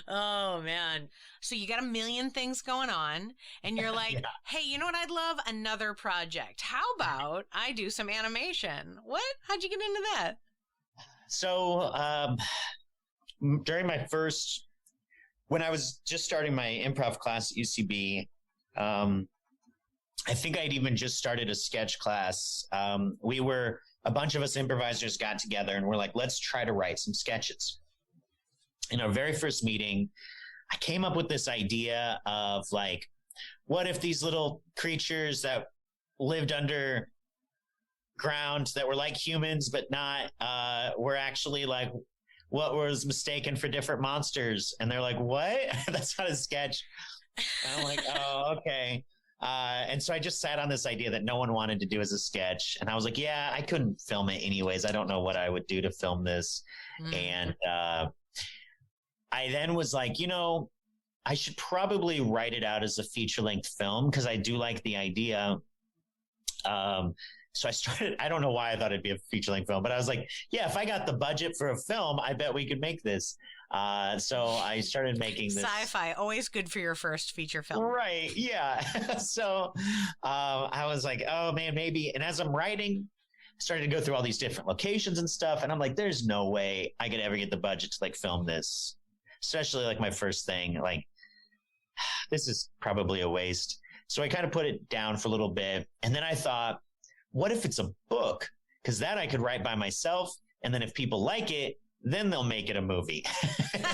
oh man. So you got a million things going on and you're like, yeah. Hey, you know what? I'd love another project. How about I do some animation? What? How'd you get into that? So, during when I was just starting my improv class at UCB, I think I'd even just started a sketch class. A bunch of us improvisers got together and we're like, let's try to write some sketches. In our very first meeting, I came up with this idea of like, what if these little creatures that lived underground that were like humans, but not, were actually like what was mistaken for different monsters. And they're like, what? That's not a sketch. And I'm like, oh, okay. And so I just sat on this idea that no one wanted to do as a sketch. And I was like, yeah, I couldn't film it anyways. I don't know what I would do to film this. And, I then was like, you know, I should probably write it out as a feature-length film because I do like the idea. So I started, I don't know why I thought it'd be a feature-length film, but I was like, yeah, if I got the budget for a film, I bet we could make this. So I started making this. Sci-fi, always good for your first feature film. Right, yeah. So I was like, oh man, maybe. And as I'm writing, I started to go through all these different locations and stuff. And I'm like, there's no way I could ever get the budget to like film this. Especially like my first thing, like this is probably a waste. So I kind of put it down for a little bit. And then I thought, what if it's a book? Because that I could write by myself. And then if people like it, then they'll make it a movie. And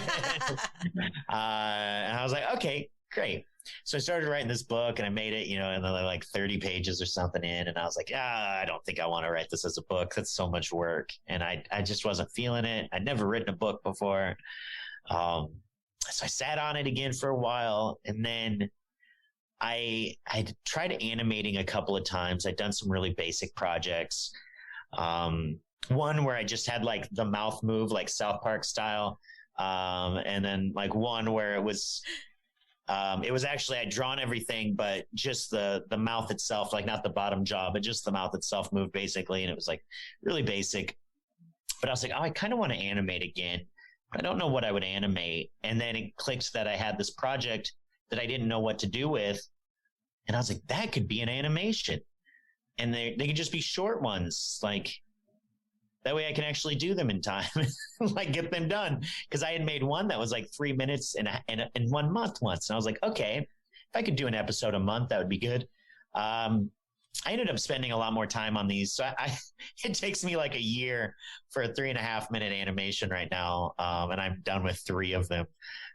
I was like, okay, great. So I started writing this book and I made it, you know, and then like 30 pages or something in. And I was like, I don't think I want to write this as a book. That's so much work. And I just wasn't feeling it. I'd never written a book before. So I sat on it again for a while and then I tried animating a couple of times. I'd done some really basic projects. One where I just had like the mouth move, like South Park style. And then like one where it was actually, I'd drawn everything, but just the mouth itself, like not the bottom jaw, but just the mouth itself moved basically. And it was like really basic, but I was like, oh, I kind of want to animate again. I don't know what I would animate. And then it clicked that I had this project that I didn't know what to do with. And I was like, that could be an animation. And they could just be short ones. Like that way I can actually do them in time, like get them done. Cause I had made one that was like 3 minutes in 1 month once. And I was like, okay, if I could do an episode a month, that would be good. I ended up spending a lot more time on these. So it takes me like a year for a 3.5 minute animation right now. And I'm done with 3 of them.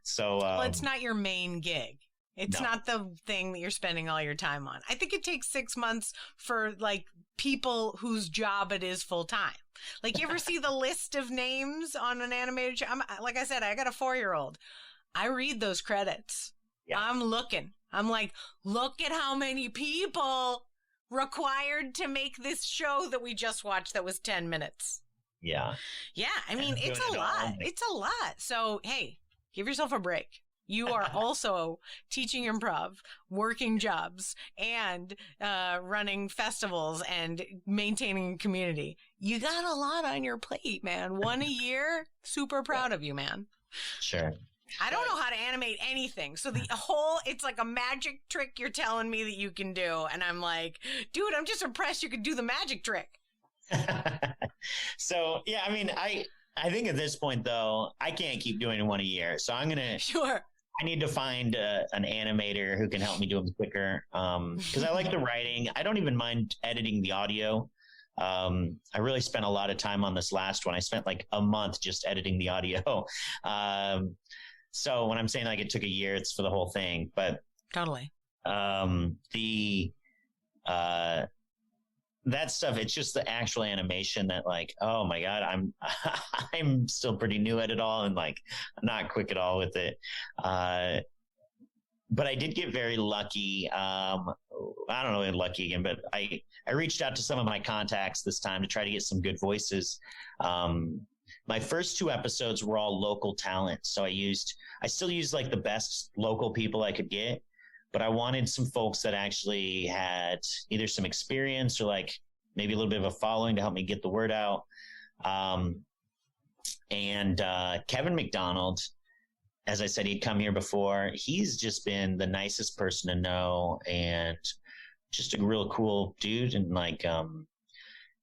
So, well, it's not your main gig. It's not the thing that you're spending all your time on. I think it takes 6 months for like people whose job it is full time. Like you ever see the list of names on an animated show? Like I said, I got a 4-year-old. I read those credits. Yeah. I'm looking. I'm like, look at how many people required to make this show that we just watched that was 10 minutes. Yeah. Yeah. I mean, it's a lot. It's a lot. So, hey, give yourself a break. You are also teaching improv, working jobs, and running festivals and maintaining a community. You got a lot on your plate, man. 1 a year. Super proud of you, man. Sure. I don't know how to animate anything. So it's like a magic trick you're telling me that you can do. And I'm like, dude, I'm just impressed you could do the magic trick. So, yeah, I mean, I think at this point, though, I can't keep doing one a year. So I'm going to. Sure. I need to find an animator who can help me do them quicker. Because I like the writing. I don't even mind editing the audio. I really spent a lot of time on this last one. I spent like a month just editing the audio. So when I'm saying like it took a year, it's for the whole thing. But totally. That stuff, it's just the actual animation that like, oh my God, I'm still pretty new at it all and like not quick at all with it. But I did get very lucky. I don't know, lucky again, but I reached out to some of my contacts this time to try to get some good voices. My first 2 episodes were all local talent. So I still used like the best local people I could get, but I wanted some folks that actually had either some experience or like maybe a little bit of a following to help me get the word out. And Kevin McDonald, as I said, he'd come here before. He's just been the nicest person to know and just a real cool dude. And like,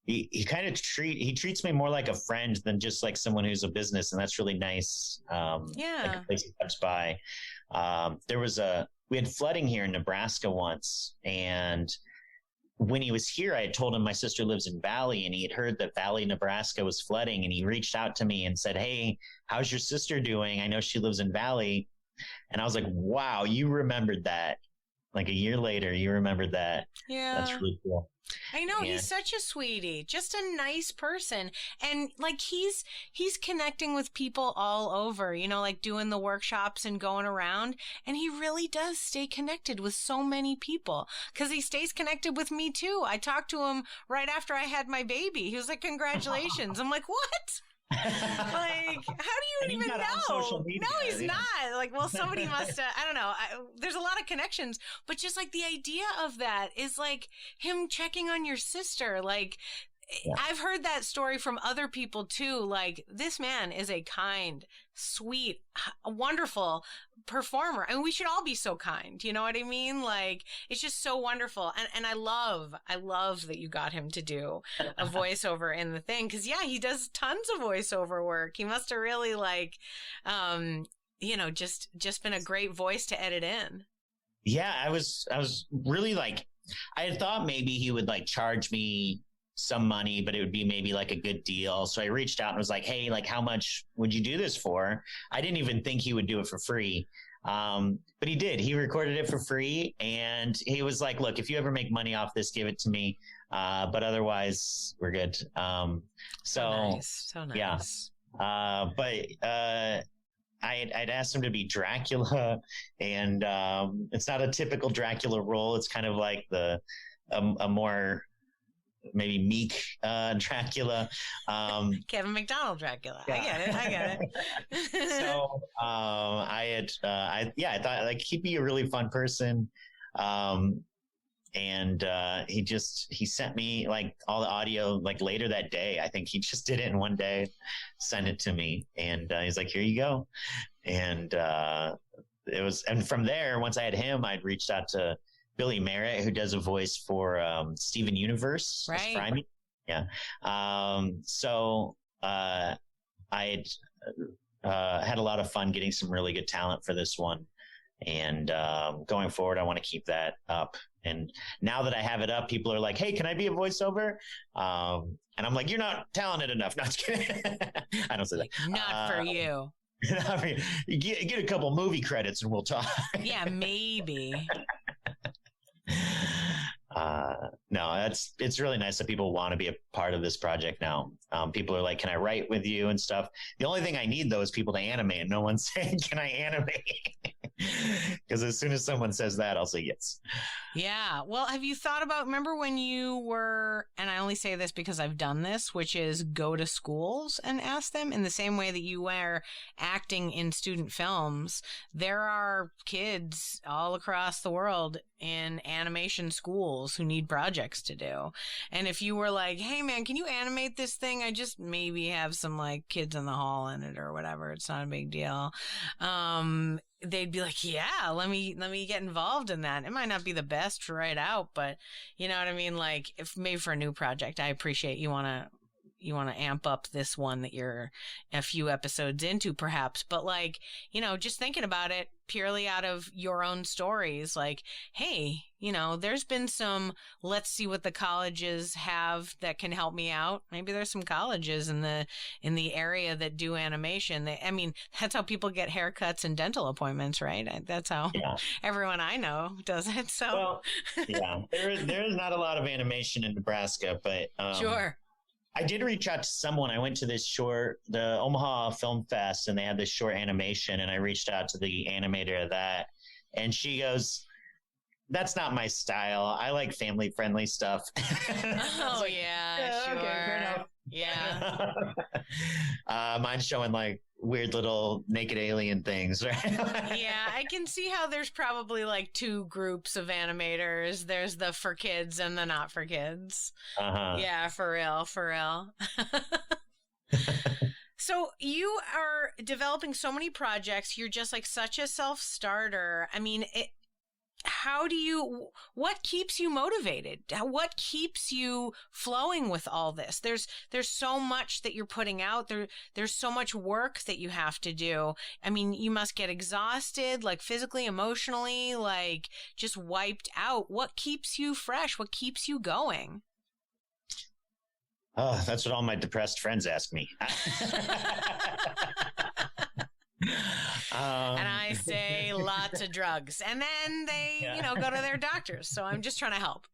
he kind of treats me more like a friend than just like someone who's a business. And that's really nice. Yeah. Like a place he comes by. We had flooding here in Nebraska once. And when he was here, I had told him my sister lives in Valley and he had heard that Valley, Nebraska was flooding. And he reached out to me and said, "Hey, how's your sister doing? I know she lives in Valley." And I was like, wow, you remembered that. Like a year later, you remembered that. Yeah. That's really cool. I know, he's such a sweetie, just a nice person. And like he's connecting with people all over, you know, like doing the workshops and going around. And he really does stay connected with so many people because he stays connected with me too. I talked to him right after I had my baby. He was like, "Congratulations." I'm like, "What?" Like, how do you even know? No, he's not. Like, well, somebody must I don't know. There's a lot of connections, but just like the idea of that is like him checking on your sister. Like, I've heard that story from other people too. Like, this man is a kind, sweet, wonderful performer. I mean, we should all be so kind. You know what I mean? Like, it's just so wonderful. And I love that you got him to do a voiceover in the thing. Cause yeah, he does tons of voiceover work. He must have really like, you know, just been a great voice to edit in. Yeah. I was really like, I had thought maybe he would like charge me some money, but it would be maybe like a good deal. So I reached out and was like, "Hey, like how much would you do this for?" I didn't even think he would do it for free. But he did. He recorded it for free and he was like, "Look, if you ever make money off this, give it to me. But otherwise we're good." So nice. Yeah. I'd asked him to be Dracula and, it's not a typical Dracula role. It's kind of like a more, maybe meek Dracula. Kevin McDonald Dracula. Yeah. I get it. So I thought like he'd be a really fun person. And he sent me like all the audio like later that day. I think he just did it in one day, sent it to me, and he's like, "Here you go." And and from there, once I had him, I'd reached out to Billy Merritt, who does a voice for Steven Universe. Right. Yeah. So I had had a lot of fun getting some really good talent for this one. And going forward, I want to keep that up. And now that I have it up, people are like, "Hey, can I be a voiceover?" And I'm like, "You're not talented enough." Not kidding. I don't say that. Not for you. I mean, get a couple movie credits and we'll talk. Yeah, maybe. No, it's really nice that people want to be a part of this project now. People are like, "Can I write with you?" and stuff. The only thing I need though is people to animate. No one's saying, "Can I animate?" Because as soon as someone says that, I'll say yes. Yeah. Well, have you thought about, remember when you were, and I only say this because I've done this, which is go to schools and ask them in the same way that you were acting in student films. There are kids all across the world in animation schools who need projects to do. And if you were like, hey man, can you animate this thing? I just maybe have some like kids in the hall in it or whatever. It's not a big deal. They'd be like, yeah, let me get involved in that. It might not be the best right out, but you know what I mean? Like if maybe for a new project, I appreciate you want to amp up this one that you're a few episodes into perhaps, but like, you know, just thinking about it purely out of your own stories, like, hey, you know, there's been some, let's see what the colleges have that can help me out. Maybe there's some colleges in the area that do animation. I mean, that's how people get haircuts and dental appointments, right? That's how everyone I know does it. So, well, yeah, there's not a lot of animation in Nebraska, but sure. I did reach out to someone. I went to the Omaha Film Fest, and they had this short animation, and I reached out to the animator of that, and she goes, that's not my style. I like family-friendly stuff. Oh, like, yeah, sure. Okay, fair enough. Yeah. Mine's showing like weird little naked alien things, right? Yeah, I can see how there's probably like two groups of animators. There's the for kids and the not for kids. Uh-huh. Yeah, for real. So you are developing so many projects. You're just like such a self-starter. I mean, what keeps you motivated? What keeps you flowing with all this? There's so much that you're putting out. There's so much work that you have to do. I mean, you must get exhausted, like physically, emotionally, like just wiped out. What keeps you fresh? What keeps you going? Oh, that's what all my depressed friends ask me. And I say lots of drugs, and then they, go to their doctors. So I'm just trying to help.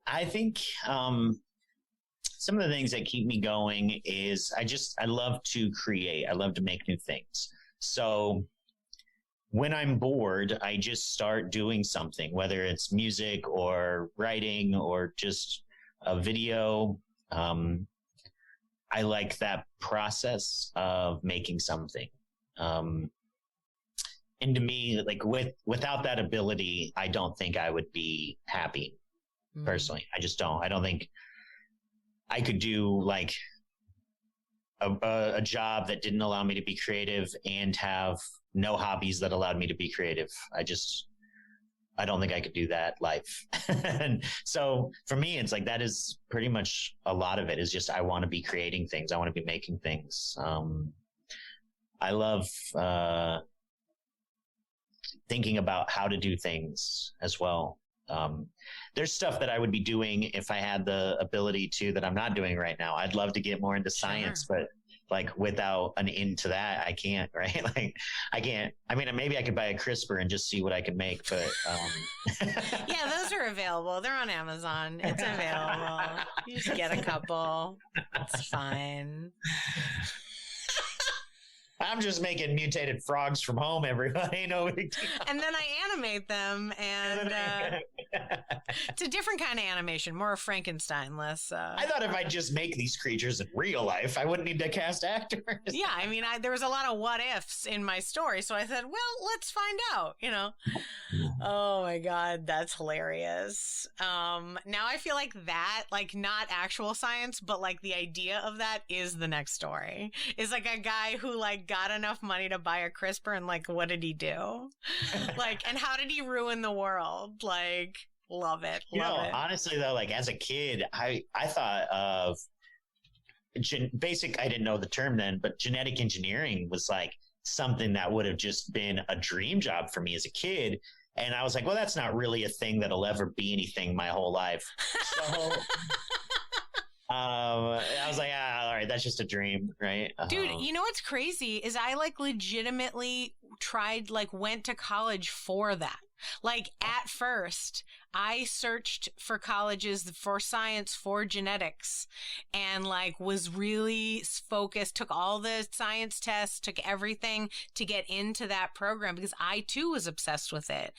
I think some of the things that keep me going is I love to create. I love to make new things. So when I'm bored, I just start doing something, whether it's music or writing or just a video. I like that process of making something. And to me, like without that ability, I don't think I would be happy personally. I just don't. I don't think I could do like a job that didn't allow me to be creative and have no hobbies that allowed me to be creative. I don't think I could do that life. And so for me, it's like, that is pretty much a lot of it is just, I want to be creating things. I want to be making things. I love, thinking about how to do things as well. There's stuff that I would be doing if I had the ability to, that I'm not doing right now. I'd love to get more into science, but like without an into that, I can't, right? Like I can't, I mean, maybe I could buy a CRISPR and just see what I can make, but, yeah, those are available. They're on Amazon. It's available. You just get a couple. It's fine. I'm just making mutated frogs from home, everybody. No big deal. And then I animate them, and it's a different kind of animation, more of Frankenstein, less. I thought if I just make these creatures in real life, I wouldn't need to cast actors. Yeah, I mean, there was a lot of what ifs in my story, so I said, well, let's find out, Oh my God, that's hilarious. Now I feel like that, like not actual science, but like the idea of that is the next story. Is like a guy who like got enough money to buy a CRISPR, and like, what did he do? Like, and how did he ruin the world? Like, love it. Love it. Honestly though, like as a kid, I thought of I didn't know the term then, but genetic engineering was like something that would have just been a dream job for me as a kid. And I was like, well, that's not really a thing that'll ever be anything my whole life. So I was like, all right, that's just a dream, right? Dude, you know what's crazy is I like legitimately went to college for that. Like at first, I searched for colleges for science for genetics and like was really focused, took all the science tests, took everything to get into that program because I too was obsessed with it.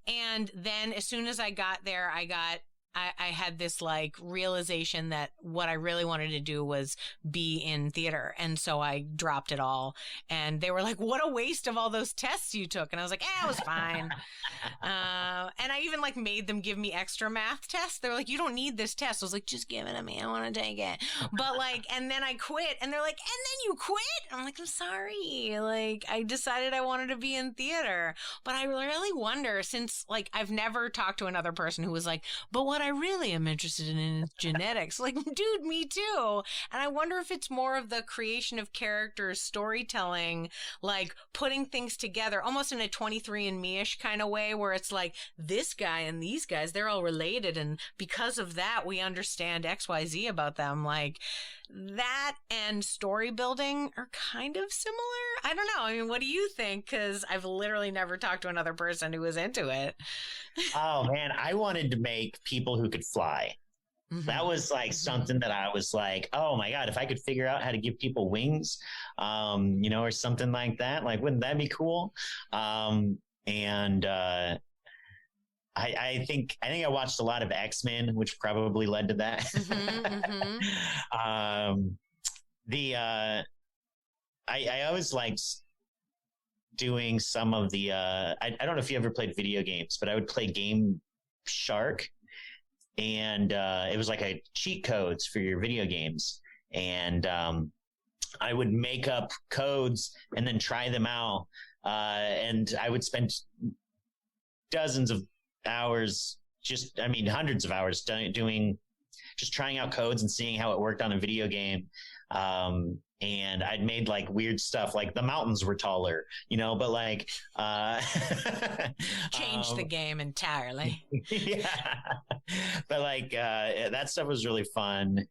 And then as soon as I got there, I had this like realization that what I really wanted to do was be in theater. And so I dropped it all. And they were like, what a waste of all those tests you took. And I was like, it was fine. And I even like made them give me extra math tests. They were like, you don't need this test. I was like, just give it to me. I want to take it. But like, and then I quit and they're like, and then you quit? I'm like, I'm sorry. Like I decided I wanted to be in theater. But I really wonder, since like I've never talked to another person who was like, but what I really am interested in is genetics. Like, dude, me too. And I wonder if it's more of the creation of characters, storytelling, like putting things together almost in a 23andMe-ish kind of way where it's like this guy and these guys, they're all related. And because of that, we understand XYZ about them. Like that and story building are kind of similar. I don't know. I mean, what do you think? Because I've literally never talked to another person who was into it. Oh man, I wanted to make people who could fly. Mm-hmm. That was like something that I was like, oh my God, if I could figure out how to give people wings, or something like that, like, wouldn't that be cool? I think I watched a lot of X-Men, which probably led to that. Mm-hmm, mm-hmm. I always liked doing some of the, I don't know if you ever played video games, but I would play Game Shark, and it was like a cheat codes for your video games. And I would make up codes and then try them out. And I would spend dozens of hours, hundreds of hours just trying out codes and seeing how it worked on a video game. And I'd made like weird stuff, like the mountains were taller, but like, changed the game entirely. Yeah. But like, that stuff was really fun.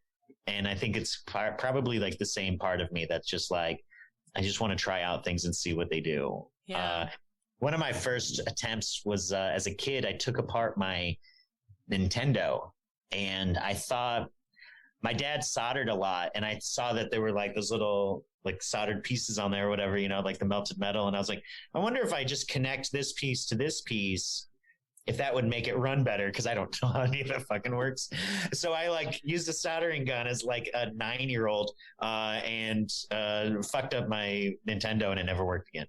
And I think it's probably like the same part of me that's just like, I just want to try out things and see what they do. Yeah. One of my first attempts was, as a kid, I took apart my Nintendo, and I thought my dad soldered a lot, and I saw that there were like those little like soldered pieces on there or whatever, like the melted metal. And I was like, I wonder if I just connect this piece to this piece, if that would make it run better, because I don't know how any of that fucking works. So I like used a soldering gun as like a 9-year-old and fucked up my Nintendo, and it never worked again.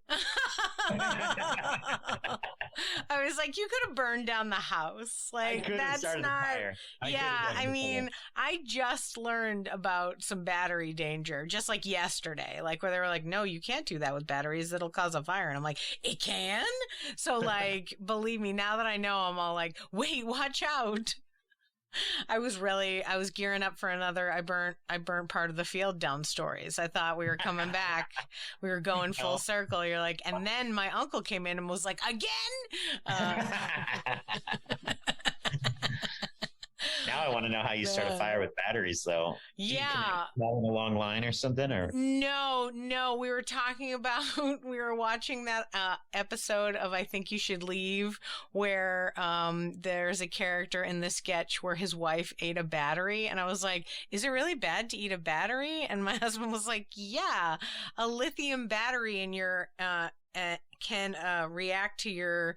I was like, you could have burned down the house. Like, that's not. Yeah, I mean, I just learned about some battery danger just like yesterday, like where they were like, no, you can't do that with batteries. It'll cause a fire. And I'm like, it can? So like, believe me, now that I know, I'm all like, wait, watch out. I was gearing up for another. I burnt part of the field down stories. I thought we were coming back. We were going full circle. You're like, and then my uncle came in and was like, again? Now I want to know how you start a fire with batteries, though. Yeah. Along a long line or something, or no. We were talking about. We were watching that episode of I Think You Should Leave, where there's a character in the sketch where his wife ate a battery, and I was like, "Is it really bad to eat a battery?" And my husband was like, "Yeah, a lithium battery in your can react to your."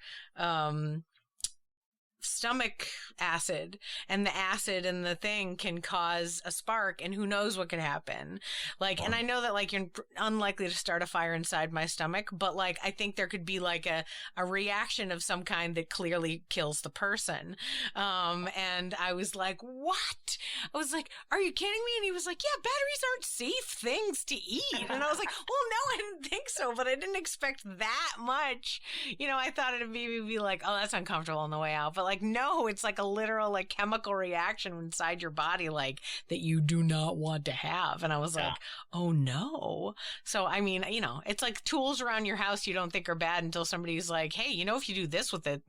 Stomach acid, and the acid in the thing can cause a spark, and who knows what could happen. Like, and I know that like you're unlikely to start a fire inside my stomach, but like I think there could be like a reaction of some kind that clearly kills the person. And I was like, what? I was like, are you kidding me? And he was like, yeah, batteries aren't safe things to eat. And I was like, well, no, I didn't think so, but I didn't expect that much. I thought it'd be like, oh, that's uncomfortable on the way out, but like, no, it's like a literal like chemical reaction inside your body, like that you do not want to have. And I was like, oh no. So, I mean, it's like tools around your house you don't think are bad until somebody's like, hey, if you do this with it,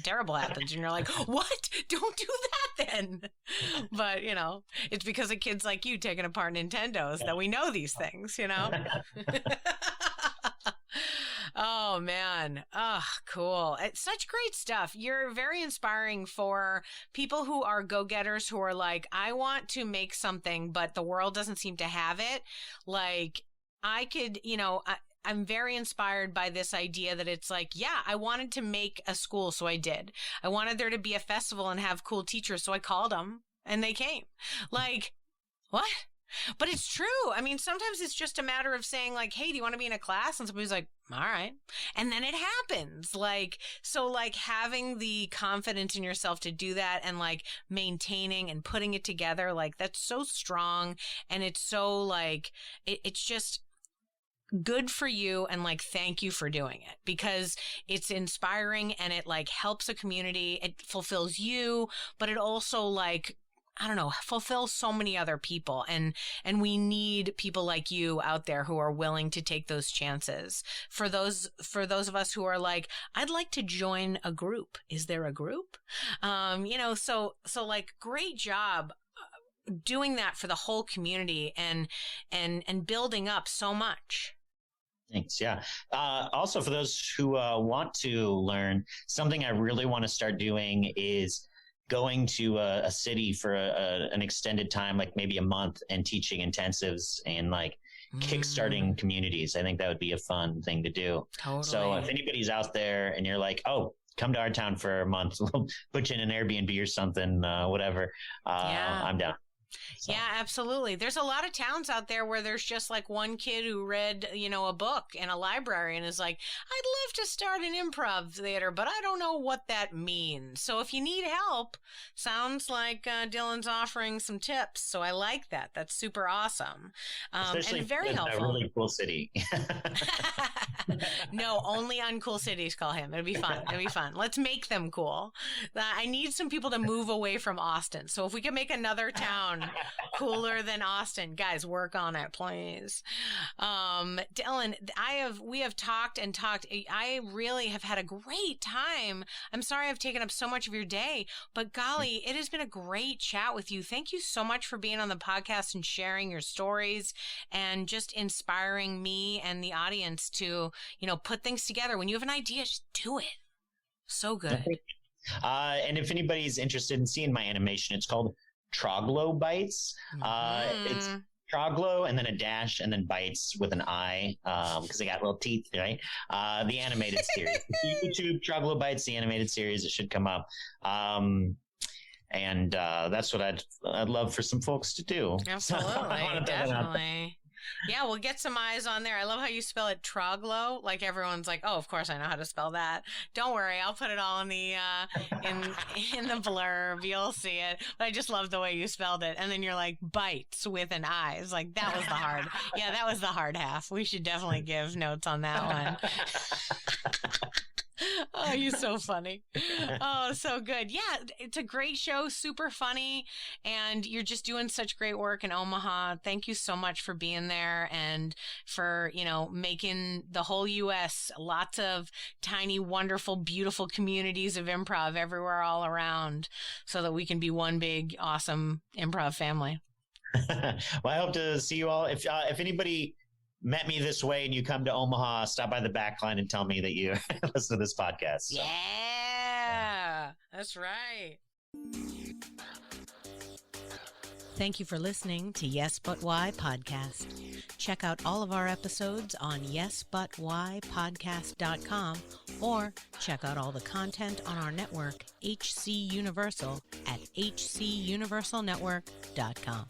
terrible happens. And you're like, what? Don't do that then. But, it's because of kids like you taking apart Nintendos that we know these things, Oh, man. Oh, cool. It's such great stuff. You're very inspiring for people who are go-getters who are like, I want to make something, but the world doesn't seem to have it. Like, I could, I'm very inspired by this idea that it's like, yeah, I wanted to make a school, so I did. I wanted there to be a festival and have cool teachers, so I called them and they came. Like, what? But it's true. I mean, sometimes it's just a matter of saying like, hey, do you want to be in a class? And somebody's like, all right. And then it happens. Like, so like having the confidence in yourself to do that and like maintaining and putting it together, like that's so strong. And it's so like, it's just good for you. And like, thank you for doing it because it's inspiring and it like helps a community. It fulfills you, but it also like, I don't know, fulfill so many other people. And we need people like you out there who are willing to take those chances. For those of us who are like, I'd like to join a group. Is there a group? So like, great job doing that for the whole community and building up so much. Thanks. Yeah. Also for those who want to learn, something I really want to start doing is going to a city for an extended time, like maybe a month, and teaching intensives and like kickstarting communities. I think that would be a fun thing to do. Totally. So if anybody's out there and you're like, oh, come to our town for a month, we'll put you in an Airbnb or something, whatever. I'm down. So. Yeah, absolutely. There's a lot of towns out there where there's just like one kid who read, a book in a library and is like, I'd love to start an improv theater, but I don't know what that means. So if you need help, sounds like Dylan's offering some tips. So I like that. That's super awesome. Especially and very in helpful. A really cool city. No, only uncool cities call him. It'll be fun. It'll be fun. Let's make them cool. I need some people to move away from Austin. So if we can make another town cooler than Austin, guys, work on it, please. Dylan, we have talked and talked. I really have had a great time. I'm sorry I've taken up so much of your day, but golly, it has been a great chat with you. Thank you so much for being on the podcast and sharing your stories and just inspiring me and the audience to, put things together. When you have an idea, just do it. So good. And if anybody's interested in seeing my animation, it's called Troglo-bites. It's Troglo and then a dash and then bites with an I, because they got little teeth, right? The animated series. YouTube Troglo-bites, the animated series, it should come up. And that's what I'd love for some folks to do. Absolutely, definitely. Yeah, we'll get some eyes on there. I love how you spell it troglo. Like everyone's like, oh, of course I know how to spell that. Don't worry, I'll put it all in the in the blurb. You'll see it. But I just love the way you spelled it. And then you're like bites with an I. It's like that was the hard. Yeah, that was the hard half. We should definitely give notes on that one. Oh, you're so funny. Oh, so good. Yeah, it's a great show, super funny, and you're just doing such great work in Omaha. Thank you so much for being there and for, making the whole U.S. lots of tiny, wonderful, beautiful communities of improv everywhere all around so that we can be one big, awesome improv family. Well, I hope to see you all. If anybody met me this way and you come to Omaha, stop by the Backline and tell me that you listen to this podcast. So. Yeah, that's right. Thank you for listening to Yes But Why Podcast. Check out all of our episodes on yesbutwhypodcast.com or check out all the content on our network, HC Universal, at hcuniversalnetwork.com.